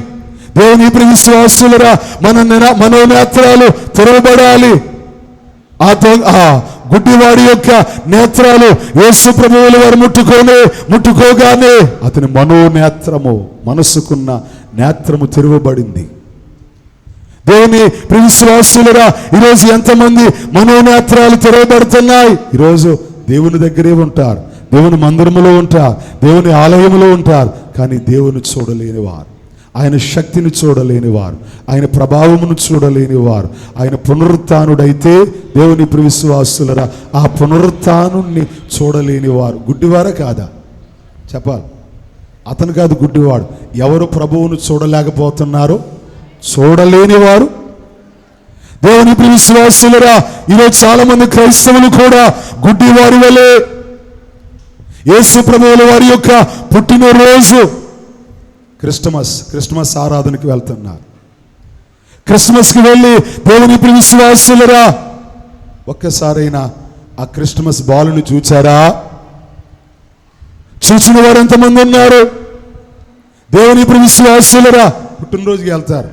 S4: దేవుని ప్రియ విశ్వాసులరా, మన మనోనేత్రాలు తెరవబడాలి. ఆ గుడ్డివాడి యొక్క నేత్రాలు యేసు ప్రభువుల వారు ముట్టుకోగానే అతని మనోనేత్రము, మనసుకున్న నేత్రము తెరవబడింది. దేవుని ప్రియ విశ్వాసులరా, ఈరోజు ఎంతమంది మనోనేత్రాలు తెరవబడుతున్నాయి? ఈరోజు దేవుని దగ్గరే ఉంటారు, దేవుని మందిరములో ఉంటారు, దేవుని ఆలయములో ఉంటారు, కానీ దేవుని చూడలేని వారు, ఆయన శక్తిని చూడలేని వారు, ఆయన ప్రభావమును చూడలేని వారు. ఆయన పునరుత్థానుడైతే దేవుని ప్రియ విశ్వాసులరా, ఆ పునరుత్థానుణ్ణి చూడలేని వారు గుడ్డివారా కాదా? చెప్పాలి. అతను కాదు గుడ్డివాడు. ఎవరు ప్రభువును చూడలేకపోతున్నారో? చూడలేని వారు. దేవుని ప్రియ విశ్వాసులరా, ఈరోజు చాలా మంది క్రైస్తవులు కూడా గుడ్డివారి వలె యేసు ప్రభువుల వారి యొక్క పుట్టినరోజు క్రిస్మస్ ఆరాధనకి వెళ్తున్నారు. క్రిస్మస్కి వెళ్ళి దేవుని ప్రియ విశ్వాసులరా, ఒక్కసారైనా ఆ క్రిస్మస్ బాలుని చూచారా? చూసిన వారు ఎంతమంది ఉన్నారు? దేవుని ప్రియ విశ్వాసులరా, పుట్టినరోజుకి వెళ్తారు.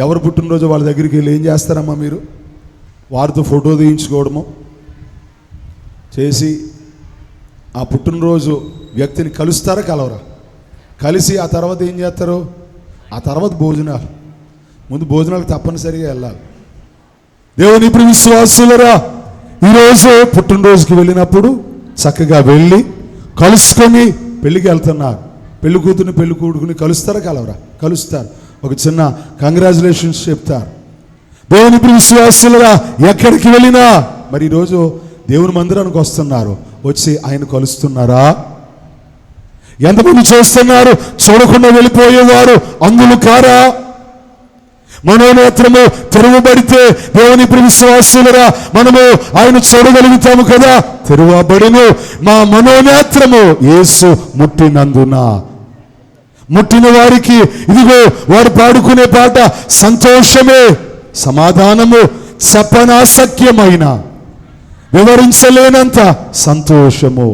S4: ఎవరు పుట్టినరోజు వాళ్ళ దగ్గరికి వెళ్ళి ఏం చేస్తారమ్మా మీరు? వారితో ఫోటో తీయించుకోవడము చేసి ఆ పుట్టినరోజు వ్యక్తిని కలుస్తారా కలవరా? కలిసి ఆ తర్వాత ఏం చేస్తారు? ఆ తర్వాత భోజనాలు. ముందు భోజనాలకు తప్పనిసరిగా వెళ్ళాలి. దేవుని ప్రియ విశ్వాసులరా, ఈరోజు పుట్టినరోజుకి వెళ్ళినప్పుడు చక్కగా వెళ్ళి కలుసుకొని పెళ్ళికి వెళ్తున్నారు. పెళ్లి కూతుర్ని పెళ్లి కొడుకుని కలుస్తారా కలవరా? కలుస్తారు. ఒక చిన్న కంగ్రాచులేషన్స్ చెప్తారు. దేవుని ప్రియ విశ్వాసులరా, ఎక్కడికి వెళ్ళినా మరి ఈరోజు దేవుని మందిరానికి వస్తున్నారు, వచ్చి ఆయన కలుస్తున్నారా? ఎంతమంది చూస్తున్నారు? చూడకుండా వెళ్ళిపోయేవారు అందులు కారా? మనోనేత్రము తెరవబడితే దేవుని ప్రియ విశ్వాసులరా, మనము ఆయన చూడగలుగుతాము కదా. తెరవబడిను మా మనోనేత్రము యేసు ముట్టినందున. ముట్టిన వారికి ఇదిగో వారు పాడుకునే పాట సంతోషమే, సమాధానము, చెప్పనాశక్యమైన, వివరించలేనంత సంతోషము.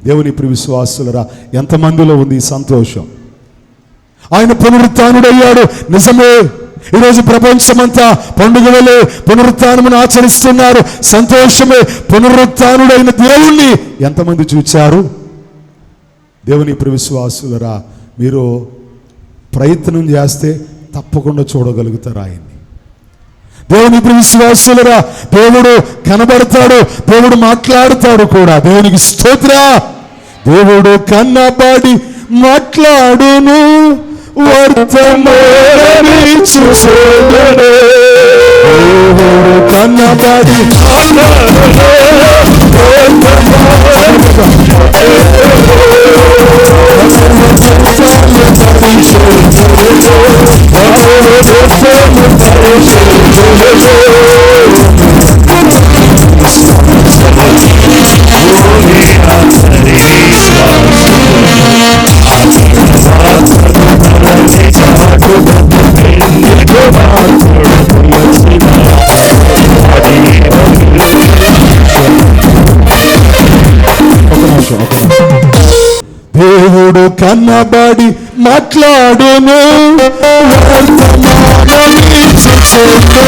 S4: దేవుని ప్రియ విశ్వాసులరా, ఎంతమందిలో ఉంది ఈ సంతోషం? ఆయన పునరుత్థానుడయ్యాడు, నిజమే. ఈరోజు ప్రపంచమంతా పండుగ వలె పునరుత్థానమును ఆచరిస్తున్నారు. సంతోషమే. పునరుత్థానుడైన దేవుణ్ణి ఎంతమంది చూచారు? దేవుని ప్రియ విశ్వాసులరా, మీరు ప్రయత్నం చేస్తే తప్పకుండా చూడగలుగుతారు ఆయన్ని. దేవుని ప్రియ విశ్వాసులరా, దేవుడు కనబడతాడు, దేవుడు మాట్లాడుతాడు కూడా. దేవునికి స్తోత్ర. దేవుడు కన్నబడి మాట్లాడును, వర్తమానమి చూసేదనే. దేవుడు కన్నబడి దేవుడు కన్నబడి మాట్లాడును, వర్తమానమి చూసేదనే.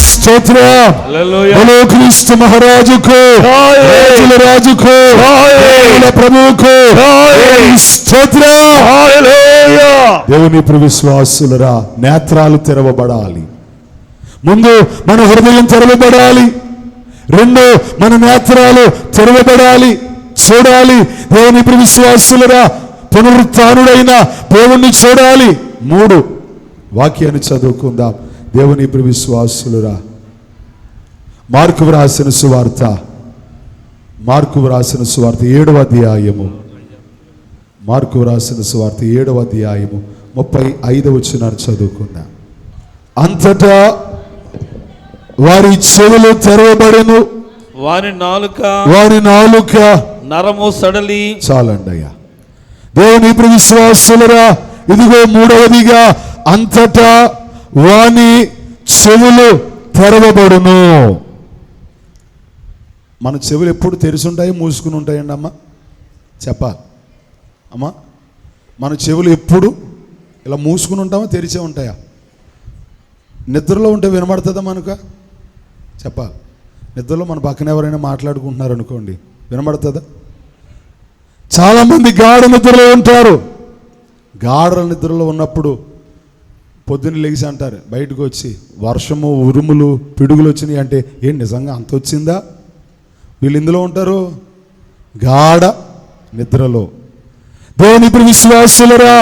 S4: స్తోత్ర. బలో క్రీస్తు మహారాజుకు, రాజుల రాజుకు, ప్రభువుకు స్తోత్ర. దేవుని ప్రియ విశ్వాసులరా, నేత్రాలు తెరవబడాలి. ముందు మన హృదయం తెరవబడాలి. రెండు, మన నేత్రాలు తెరవబడాలి, చూడాలి. దేవుని ప్రియ విశ్వాసులరా, పునరుత్థానుడైన దేవుణ్ణి చూడాలి. మూడు, వాక్యాన్ని చదువుకుందాం. దేవుని ప్రియ విశ్వాసులరా, మార్కు వ్రాసిన సువార్త 7వ అధ్యాయము, మార్కు వ్రాసిన సువార్త 7వ అధ్యాయము 35వ వచనాన్ని చదువుకుందాం. అంతటా వారి చెవులు తెరవబడెను,
S5: వారి నాలుక నరము సడలి.
S4: చాలండి అయ్యా. దేవుని ప్రియ విశ్వాసులరా, ఇదిగో మూడవదిగా, అంతటా వాని చెవులు తెరవబడును. మన చెవులు ఎప్పుడు తెరిచి ఉంటాయి, మూసుకుని ఉంటాయండి అమ్మ? చెప్పాలి అమ్మా. మన చెవులు ఎప్పుడు ఇలా మూసుకుని ఉంటామా, తెరిచే ఉంటాయా? నిద్రలో ఉంటే వినబడుతుందా మనకు? చెప్పాలి. నిద్రలో మన పక్కన ఎవరైనా మాట్లాడుకుంటున్నారు అనుకోండి, వినబడుతుందా? చాలా మంది గాఢ నిద్రలో ఉంటారు. గాఢ నిద్రలో ఉన్నప్పుడు పొద్దున్న లెగిసి అంటారు, బయటకు వచ్చి వర్షము ఉరుములు పిడుగులు వచ్చినాయి అంటే ఏం నిజంగా అంత వచ్చిందా? వీళ్ళు ఇందులో ఉంటారు, గాఢ నిద్రలో. దేవుని విశ్వాసులరా,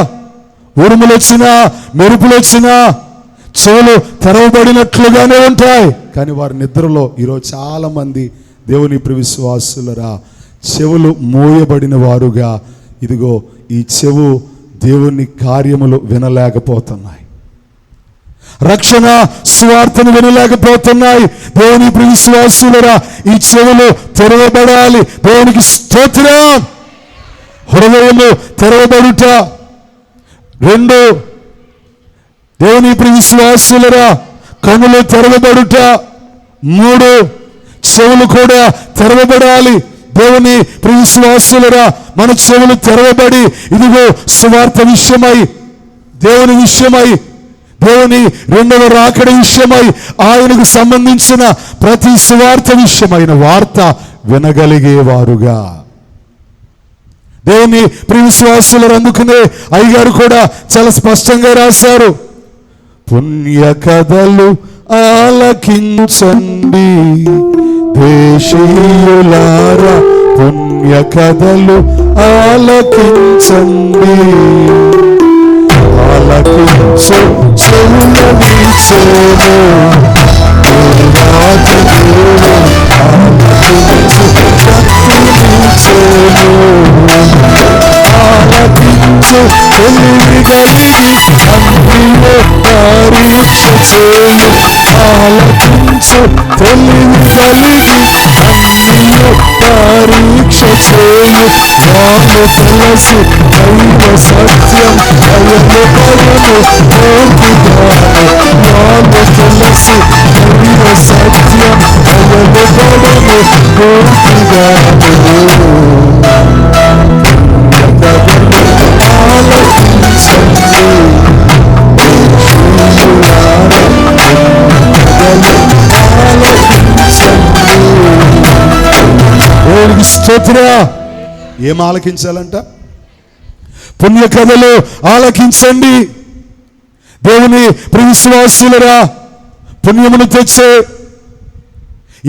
S4: ఉరుములు వచ్చినా మెరుపులు వచ్చినా చెవులు తెరవబడినట్లుగానే ఉంటాయి, కానీ వారి నిద్రలో. ఈరోజు చాలా మంది దేవుని విశ్వాసులరా చెవులు మూయబడిన వారుగా, ఇదిగో ఈ చెవు దేవుని కార్యములు వినలేకపోతున్నాయి, రక్షణ సువార్తను వినలేకపోతున్నాయి. దేవుని విశ్వాసులరా, ఈ చెవులు తెరవబడాలి. దేవునికి స్తోత్రం. హృదయము తెరవబడుట. 2, దేవుని విశ్వాసులరా కన్నులు తెరవబడుట. 3, చెవులు కూడా తెరవబడాలి. దేవుని విశ్వాసులరా మన చెవులు తెరవబడి, ఇదిగో సువార్త విషయమై, దేవుని విషయమై, దేవుని రెండవ రాకడ విషయమై, ఆయనకు సంబంధించిన ప్రతి సువార్త విషయమైన వార్త వినగలిగేవారుగా. దేవుని విశ్వాసులు అందుకనే అయ్యగారు కూడా చాలా స్పష్టంగా రాశారు, పుణ్య కథలు ఆలకించండి దేశీయులారా, పుణ్య కథలు ఆలకించండి. ఆలకించు చెవులని చేను దేవాది దేవుడు, ఆలకించు శక్తిని చేను. ఆలకించు తెలివి కలిగి అన్నిలో పరీక్ష చేను. ఆలకించు తెలివి కలిగి అన్నిలో పరీక్ష చేను. వాళ్ళు తెలిసి దైవ సత్యం బయలుపరును పూర్తిగాను. వాళ్ళు తెలిసి దైవ సత్యం బయలుపరును పూర్తిగాను. స్తోత్రా. ఏం ఆలకించాలంట? పుణ్య కథలు ఆలకించండి. దేవుని విశ్వాసులరా, పుణ్యమును తెచ్చే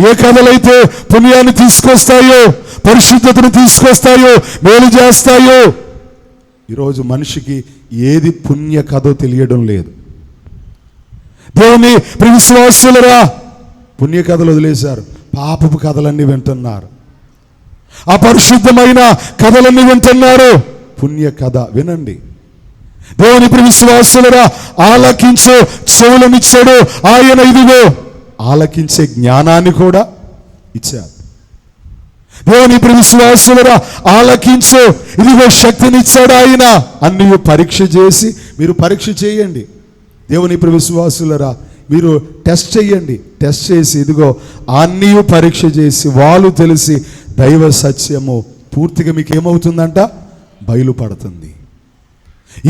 S4: ఏ కథలైతే పుణ్యాన్ని తీసుకొస్తాయో, పరిశుద్ధతను తీసుకొస్తాయో, మేలు చేస్తాయో, ఈరోజు మనిషికి ఏది పుణ్య కథో తెలియడం లేదు. దేవుని విశ్వాసులరా పుణ్య కథలు వదిలేశారు, పాపపు కథలన్నీ వింటున్నారు, అపరిశుద్ధమైన కథలన్నీ వింటున్నారు. పుణ్య కథ వినండి. దేవుని విశ్వాసులరా ఆలకించు చెవులనిచ్చాడు ఆయన. ఇదిగో ఆలకించే జ్ఞానాన్ని కూడా ఇచ్చాడు. దేవుని విశ్వాసులరా ఆలకించు, ఇదిగో శక్తినిచ్చాడు ఆయన. అన్నీ పరీక్ష చేసి, మీరు పరీక్ష చేయండి. దేవుని విశ్వాసులరా మీరు టెస్ట్ చేయండి. టెస్ట్ చేసి ఇదిగో అన్నీ పరీక్ష చేసి వాళ్ళు తెలిసి దైవ సత్యము పూర్తిగా మీకు ఏమవుతుందంట? బయలుపడుతుంది.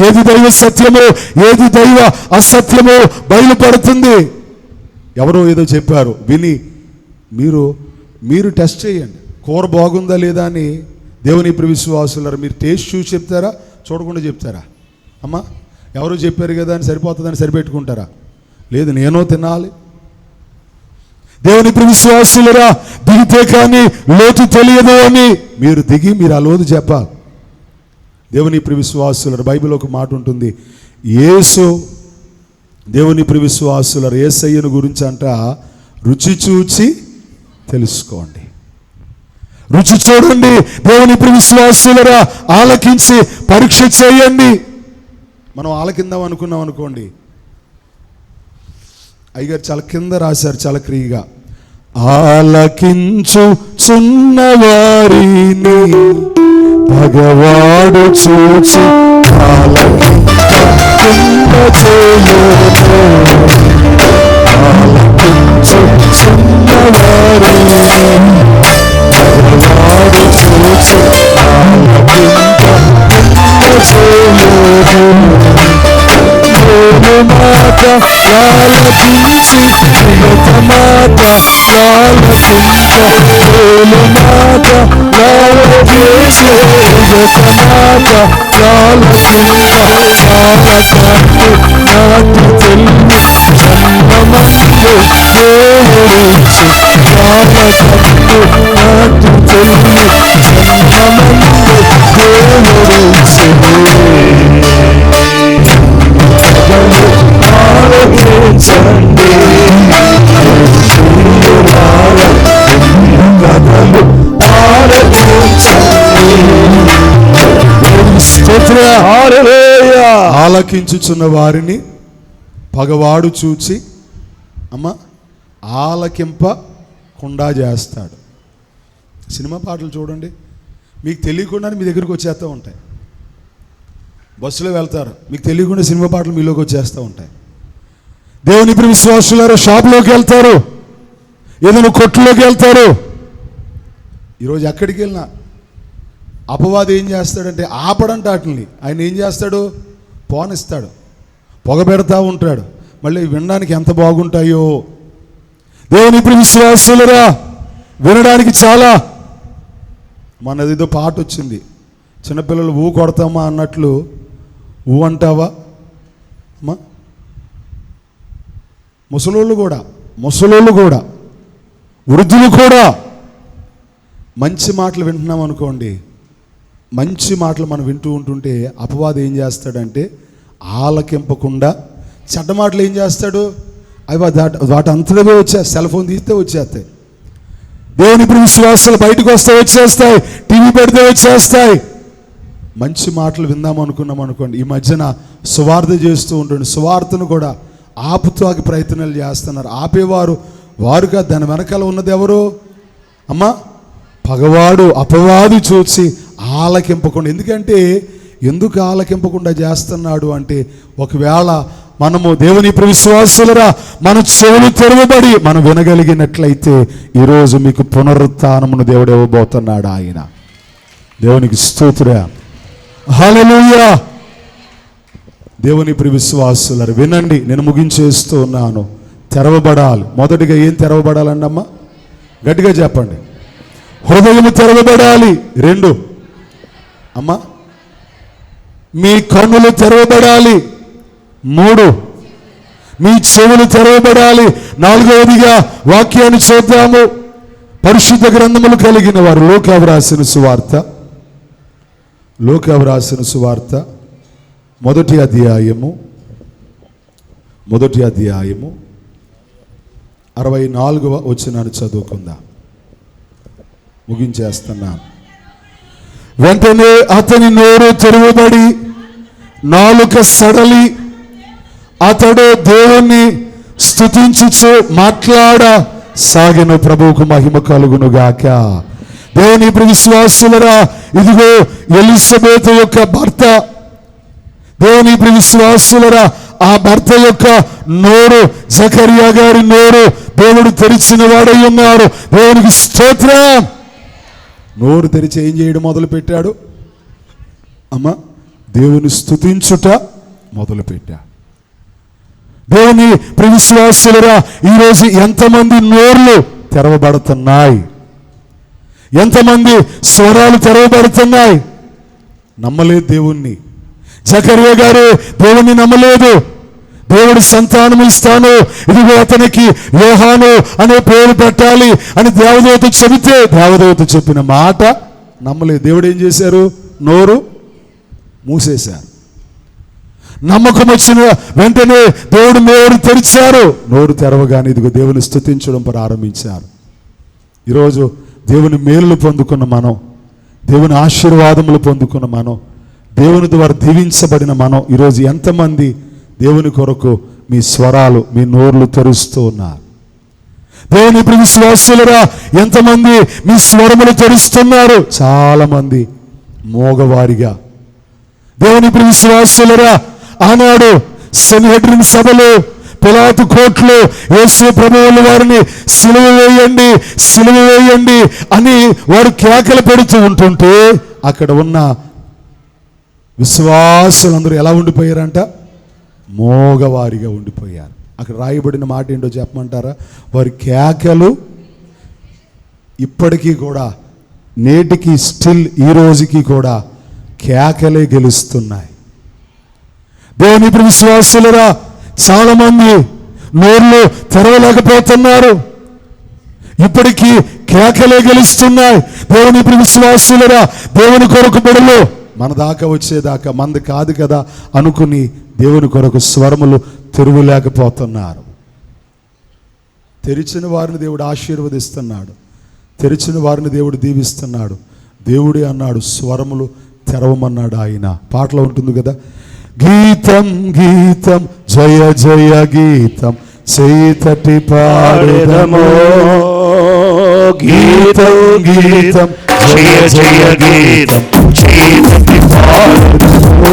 S4: ఏది దైవ సత్యమో, ఏది దైవ అసత్యమో బయలుపడుతుంది. ఎవరో ఏదో చెప్పారు విని మీరు టెస్ట్ చేయండి. కూర బాగుందా లేదా అని దేవుని విశ్వాసులారా మీరు టేస్ట్ చూసి చెప్తారా, చూడకుండా చెప్తారా? అమ్మా ఎవరో చెప్పారు కదా అని సరిపోతుందని సరిపెట్టుకుంటారా? లేదు, నేనో తినాలి. దేవుని విశ్వాసులరా దిగితే కానీ లోతు తెలియదు అని మీరు దిగి మీరు ఆ లోతు చెప్పాలి. దేవుని విశ్వాసులరా బైబిల్ ఒక మాట ఉంటుంది, యేసు దేవుని విశ్వాసులరా యేసయ్యను గురించి అంట రుచి చూచి తెలుసుకోండి. రుచి చూడండి. దేవుని విశ్వాసులరా ఆలకించి పరీక్ష చేయండి. మనం ఆలకిందాం అనుకున్నాం అనుకోండి, అయ్యగారు చాలా కింద రాశారు చాలా క్రియగా, ఆలకించు చున్నవారిని భగవాడు చూచి ఆలకించు చున్నవారిని భగవాడు చూచి మాట లాలకించి ప్రియత మాట లాలకించ వేలు మాట లాలకించి ప్రియత మాట లాలకించ బాలకాంతి నాటి తెల్లి జన్మమందు దేవుడిచ్చి బాలకాంతి నాటి తెల్లి జన్మమందు దేవుడిచ్చి ఆలోచించండి కథలు ఆలకించుచున్న వారిని పగవాడు చూచి అమ్మ ఆలకింపకుండా చేస్తాడు. సినిమా పాటలు చూడండి, మీకు తెలియకుండానే మీ దగ్గరికి వచ్చేస్తూ ఉంటాయి. బస్సులో వెళ్తారు, మీకు తెలియకుండా సినిమా పాటలు మీలోకి వచ్చేస్తూ ఉంటాయి. దేవుని ఇప్పుడు విశ్వాసులారా షాప్లోకి వెళ్తారు, ఏదైనా కొట్టులోకి వెళ్తారు. ఈరోజు ఎక్కడికి వెళ్ళినా అపవాది ఏం చేస్తాడంటే ఆపడంట వాటిని. ఆయన ఏం చేస్తాడు? పోనిస్తాడు, పొగ పెడతా ఉంటాడు. మళ్ళీ వినడానికి ఎంత బాగుంటాయో. దేవుని ఇప్పుడు విశ్వాసులరా వినడానికి చాలా. మనదేదో పాట వచ్చింది, చిన్నపిల్లలు ఊ కొడతామా అన్నట్లు ఊ అంటావా అమ్మా? ముసలోళ్ళు కూడా వృద్ధులు కూడా మంచి మాటలు వింటున్నాం అనుకోండి, మంచి మాటలు మనం వింటూ ఉంటుంటే అపవాది ఏం చేస్తాడంటే ఆలకింపకుండా చెడ్డ మాటలు ఏం చేస్తాడు? అవి వాటి అంతటవే వచ్చేస్తాయి. సెల్ ఫోన్ తీస్తే వచ్చేస్తాయి. దేవుని ఇప్పుడు విశ్వాసాలు బయటకు వస్తే వచ్చేస్తాయి, టీవీ పెడితే వచ్చేస్తాయి. మంచి మాటలు విందాం అనుకున్నాం అనుకోండి, ఈ మధ్యన సువార్త చేస్తూ ఉంటుంది, సువార్తను కూడా ఆపుతాకి ప్రయత్నాలు చేస్తున్నారు. ఆపేవారు వారుగా దాని వెనకాల ఉన్నది ఎవరు అమ్మా? పగవాడు అపవాది చూసి ఆలకింపకుండా. ఎందుకు ఆలకింపకుండా చేస్తున్నాడు అంటే, ఒకవేళ మనము దేవుని విశ్వాసులరా మన చెవులు తెరవబడి మనం వినగలిగినట్లయితే ఈరోజు మీకు పునరుత్థానమును దేవుడు ఇవ్వబోతున్నాడు. ఆయన దేవునికి స్తోత్రం, హల్లెలూయా. దేవుని విశ్వాసులరు వినండి, నేను ముగించేస్తూ ఉన్నాను. తెరవబడాలి. మొదటిగా ఏం తెరవబడాలండి అమ్మా? గట్టిగా చెప్పండి. హృదయము తెరవబడాలి. 2 అమ్మా మీ కన్నులు తెరవబడాలి. 3 మీ చెవులు తెరవబడాలి. 4వదిగా వాక్యాన్ని చూద్దాము. పరిశుద్ధ గ్రంథములు కలిగిన వారు లోకావు రాసిన సువార్త మొదటి అధ్యాయము 64వ వచనాన్ని చదువుకుందాం. ముగించేస్తున్నాను. వెంటనే అతని నోరు తెరవబడి నాలుక సడలి అతడు దేవుణ్ణి స్తుతించుచు మాట్లాడ సాగిన. ప్రభువుకు మహిమ కలుగును గాక. దేవుని విశ్వాసులరా, ఇదిగో ఎలిజబెత్ యొక్క భర్త, దేవుని విశ్వాసులరా ఆ భర్త యొక్క నోరు, జకరియా గారి నోరు దేవుడు తెరిచిన వాడై ఉన్నారు. దేవునికి స్తోత్రం. నోరు తెరిచి ఏం చేయడం మొదలు పెట్టాడు అమ్మా? దేవుని స్తుతించుట మొదలు పెట్టాడు. దేవుని విశ్వాసులరా, ఈరోజు ఎంతమంది నోర్లు తెరవబడుతున్నాయి, ఎంతమంది స్వరాలు తెరవబడుతున్నాయి? నమ్మలేదు దేవుణ్ణి. జకరియా గారు దేవుణ్ణి నమ్మలేదు. దేవుడు సంతానం ఇస్తాను, ఇదిగో అతనికి యోహాను అనే పేరు పెట్టాలి అని దేవదూత చెబితే, దేవదూత చెప్పిన మాట నమ్మలేదు. దేవుడు ఏం చేశారు? నోరు మూసేశారు. నమ్మకం వచ్చిన వెంటనే దేవుడు నోరు తెరిచారు. నోరు తెరవగానే ఇదిగో దేవుని స్తుతించడం ప్రారంభించారు. ఈరోజు దేవుని మేలులు పొందుకున్న మనం, దేవుని ఆశీర్వాదములు పొందుకున్న మనం, దేవుని ద్వారా దీవించబడిన మనం ఈరోజు ఎంతమంది దేవుని కొరకు మీ స్వరాలు, మీ నోర్లు తెరుస్తూ ఉన్నారు? దేవుని విశ్వాసులరా, ఎంతమంది మీ స్వరములు తెరుస్తున్నారు? చాలా మంది మోగవారిగా. దేవుని విశ్వాసులరా, ఆనాడు సెన్హెడ్రిన్ సభలో, పిలాతు కోర్టులో యేసు ప్రభువుల వారిని సిలువ వేయండి అని వారు కేకలు పెడుతూ ఉంటుంటే, అక్కడ ఉన్న విశ్వాసులందరూ ఎలా ఉండిపోయారంట? మోగవారిగా ఉండిపోయారు. అక్కడ రాయబడిన మాట ఏంటో చెప్పమంటారా? వారి కేకలు ఇప్పటికీ కూడా, నేటికి స్టిల్ ఈ రోజుకి కూడా కేకలే గెలుస్తున్నాయి. దేవుని విశ్వాసులరా, చాలా మంది నోర్లు తెరవలేకపోతున్నారు. ఇప్పటికీ కేకలే గెలుస్తున్నాయి. దేవుని విశ్వాసులరా, దేవుని కొరకు బిడలు మన దాకా వచ్చేదాకా మంది కాదు కదా అనుకుని దేవుని కొరకు స్వరములు తెరువలేకపోతున్నారు. తెరిచిన వారిని దేవుడు ఆశీర్వదిస్తున్నాడు, తెరిచిన వారిని దేవుడు దీవిస్తున్నాడు. దేవుడే అన్నాడు స్వరములు తెరవమన్నాడు ఆయన. పాటలో ఉంటుంది కదా, గీతం గీతం జయ జయ గీతం చేతటి పాడెదమో, గీతం గీతం జయ జయ గీతం చేతటి పాడెదమో,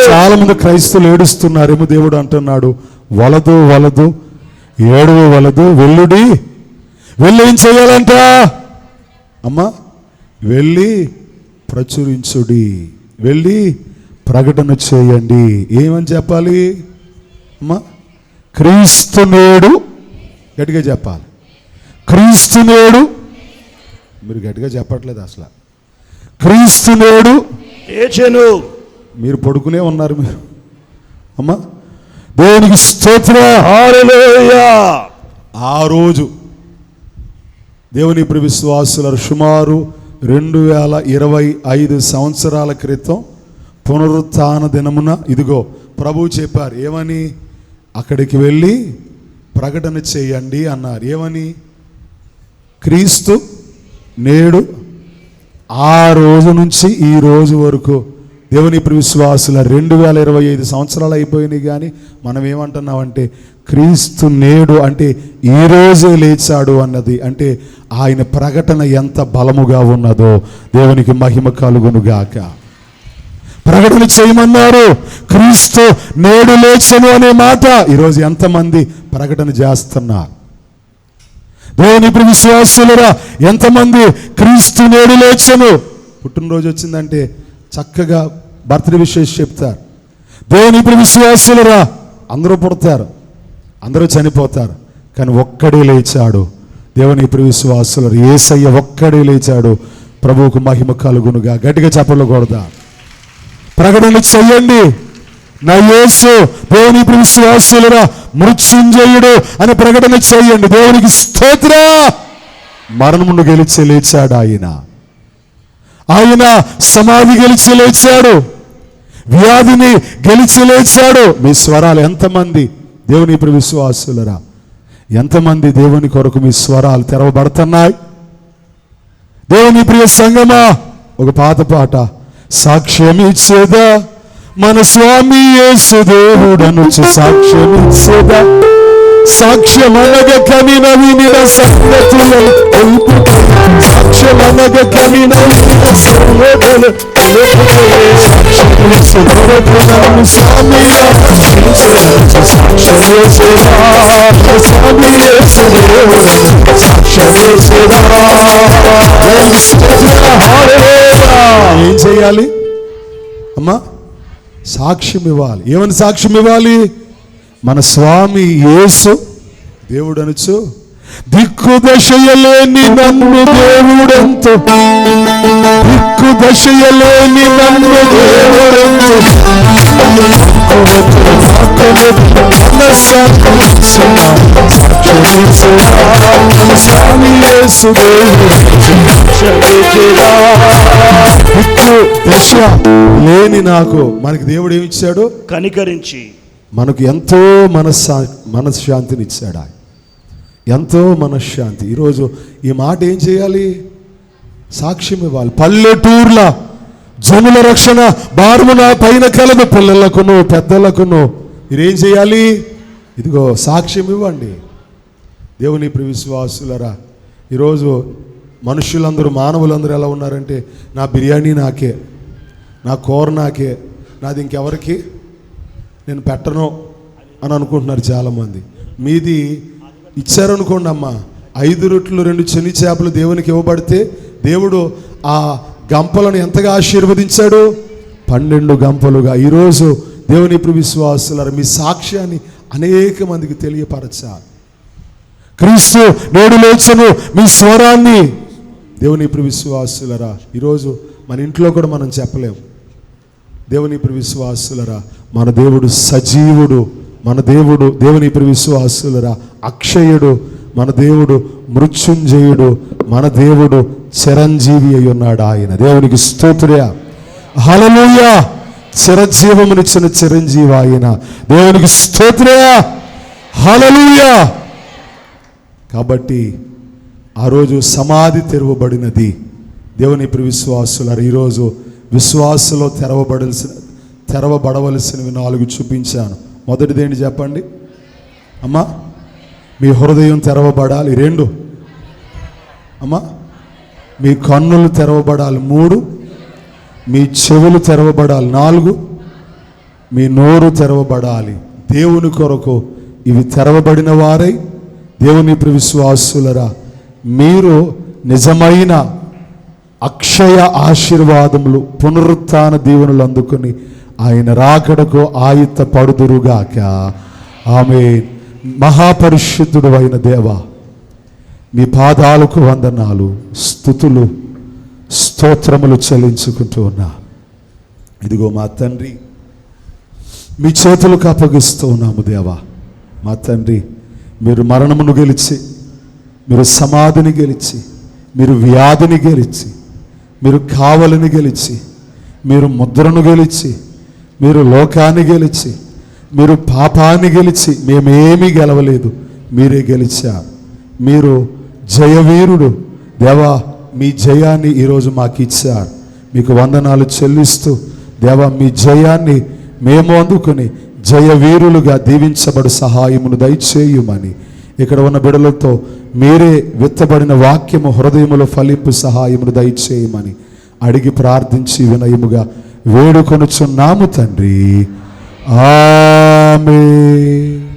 S4: చాలా మంది క్రైస్తవులు ఏడుస్తున్నారేమో. దేవుడు అంటున్నాడు, వలదు వలదు ఏడువ వలదు, వెల్లుడి వెళ్ళి ఏం చేయాలంట అమ్మా? వెళ్ళి ప్రచురించుడి, వెళ్ళి ప్రకటన చేయండి. ఏమని చెప్పాలి అమ్మా? క్రీస్తు నేడు, గట్టిగా చెప్పాలి, క్రీస్తు నేడు. మీరు గట్టిగా చెప్పట్లేదు అసలు. క్రీస్తు నేడు ఏచెను. మీరు పడుకునే ఉన్నారు మీరు అమ్మా. దేవునికి స్తోత్రం, హల్లెలూయా. ఆ రోజు దేవుని విశ్వాసుల సుమారు 2025 సంవత్సరాల క్రితం పునరుత్థాన దినమున ఇదిగో ప్రభు చెప్పారు ఏమని? అక్కడికి వెళ్ళి ప్రకటన చేయండి అన్నారు. ఏమని? క్రీస్తు నేడు. ఆ రోజు నుంచి ఈ రోజు వరకు దేవుని విశ్వాసుల 2025 సంవత్సరాలు అయిపోయినాయి. కానీ మనం ఏమంటున్నామంటే క్రీస్తు నేడు అంటే ఈ రోజే లేచాడు అన్నది. అంటే ఆయన ప్రకటన ఎంత బలముగా ఉన్నదో దేవునికి మహిమ కలుగునుగాక. ప్రకటన చేయమన్నారు, క్రీస్తు నేడు లేచను అనే మాట ఈరోజు ఎంతమంది ప్రకటన చేస్తున్నారు? దేవుని విశ్వాసులరా, ఎంతమంది క్రీస్తు నేడు లేచను? పుట్టినరోజు వచ్చిందంటే చక్కగా బర్త్డే విషెస్ చెప్తారు. దేవుని విశ్వాసులరా, అందరూ పుడతారు, అందరూ చనిపోతారు, కానీ ఒక్కడే లేచాడు. దేవుని విశ్వాసులరు, యేసయ్య ఒక్కడే లేచాడు. ప్రభువుకు మహిమ కలుగునుగా. గట్టిగా చప్పట్లు కొడతా. ప్రకటన చెయ్యండి, నా యేసు దేవుని విశ్వాసులరా మృత్యుంజయుడు అని ప్రకటన చేయండి. దేవునికి స్తోత్ర. మరణమును గెలిచి లేచాడు ఆయన. ఆయన సమాధి గెలిచి లేచాడు, వ్యాధిని గెలిచి లేచాడు. మీ స్వరాలు ఎంతమంది దేవుని విశ్వాసులరా? ఎంతమంది దేవుని కొరకు మీ స్వరాలు తెరవబడుతున్నాయి? దేవుని ప్రియ సంగమా, ఒక పాత పాట, సాక్ష్యమిచ్చేదా మన స్వామి యేసు దేవుడనుచు సాక్ష్యమిచ్చేదా, సాక్ష్యమనగ కనిన వినిన సంగతులను సాక్షులనగ కలిగిన సర్వదలు సాక్షి కొరకు నన్ను స్వామి ఏం చేయాలి అమ్మా? సాక్ష్యం ఇవ్వాలి. ఏమని సాక్ష్యం ఇవ్వాలి? మన స్వామి యేసు దేవుడు అనుచు దిక్కు దశయలేని నన్ను దేవుడెంతో, దిక్కు దశయలేని నన్ను దేవుడెంతో స్వామి యేసు దిక్కు దశ లేని నాకు మనకి దేవుడు ఏమిచ్చాడు?
S2: కనికరించి
S4: మనకు ఎంతో మనశ్శాంతిని ఇచ్చాడు. ఎంతో మనశ్శాంతి. ఈరోజు ఈ మాట ఏం చేయాలి? సాక్ష్యం ఇవ్వాలి. పల్లెటూర్ల జనుల రక్షణ భారమున పైన కలదు పిల్లలకును పెద్దలకును. మీరేం చేయాలి? ఇదిగో సాక్ష్యం ఇవ్వండి. దేవుని ప్రియ విశ్వాసులరా, ఈరోజు మనుషులందరూ మానవులందరూ ఎలా ఉన్నారంటే, నా బిర్యానీ నాకే, నా కూర నాకే, నాది ఇంకెవరికి నేను పెట్టను అని అనుకుంటున్నారు చాలామంది. మీది ఇచ్చారనుకోండి అమ్మా, 5 రొట్టెలు 2 చెన్ని చేపలు దేవునికి ఇవ్వబడితే దేవుడు ఆ గంపలను ఎంతగా ఆశీర్వదించాడు? 12 గంపలుగా. ఈరోజు దేవుని ప్రియ విశ్వాసులారా, మీ సాక్ష్యాన్ని అనేక మందికి తెలియపరచాలి. క్రీస్తు నేడు లేచును మీ స్వరాన్ని. దేవుని ప్రియ విశ్వాసులారా, ఈరోజు మన ఇంట్లో కూడా మనం చెప్పలేము. దేవుని ప్రియ విశ్వాసులారా, మన దేవుడు సజీవుడు, మన దేవుడు దేవుని ప్రియ విశ్వాసులారా అక్షయుడు, మన దేవుడు మృత్యుంజయుడు, మన దేవుడు చిరంజీవి అయి ఉన్నాడు. ఆయన దేవునికి స్తోత్రయ, హల్లెలూయా. చిరజీవమునిచ్చిన చిరంజీవి ఆయన. దేవునికి స్తోత్రయ, హల్లెలూయా. కాబట్టి ఆ రోజు సమాధి తెరవబడినది. దేవుని ప్రియ విశ్వాసులారా, ఈరోజు విశ్వాసలో తెరవబడవలసినవి 4 చూపించాను. మొదటిది ఏంటి చెప్పండి అమ్మా? మీ హృదయం తెరవబడాలి. 2 అమ్మా, మీ కన్నులు తెరవబడాలి. 3 మీ చెవులు తెరవబడాలి. 4 మీ నోరు తెరవబడాలి. దేవుని కొరకు ఇవి తెరవబడిన వారై, దేవుని ప్రియ విశ్వాసులరా, మీరు నిజమైన అక్షయ ఆశీర్వాదములు పునరుత్థాన దీవెనలు అందుకుని ఆయన రాకడకు ఆయుత్త పడుదురుగాక. ఆమేన్. మహాపరిశుద్ధుడు అయిన దేవా, మీ పాదాలకు వందనాలు, స్తుతులు, స్తోత్రములు చెల్లించుకుంటూ ఉన్నా. ఇదిగో మా తండ్రి, మీ చేతులకు అప్పగిస్తూ ఉన్నాము దేవా. మా తండ్రి, మీరు మరణమును గెలిచి, మీరు సమాధిని గెలిచి, మీరు వ్యాధిని గెలిచి, మీరు కావలిని గెలిచి, మీరు ముద్రను గెలిచి, మీరు లోకాన్ని గెలిచి, మీరు పాపాన్ని గెలిచి, మేమేమీ గెలవలేదు, మీరే గెలిచారు. మీరు జయవీరుడు దేవా. మీ జయాన్ని ఈరోజు మాకు ఇచ్చారు. మీకు వందనాలు చెల్లిస్తూ దేవా, మీ జయాన్ని మేము అందుకుని జయవీరులుగా దీవించబడు సహాయమును దయచేయుమని, ఇక్కడ ఉన్న బిడలతో మీరే విత్తబడిన వాక్యము హృదయములో ఫలింపు సహాయమును దయచేయమని అడిగి ప్రార్థించి వినయముగా వేడుకొనుచున్నాము తండ్రి. ఆమేన్.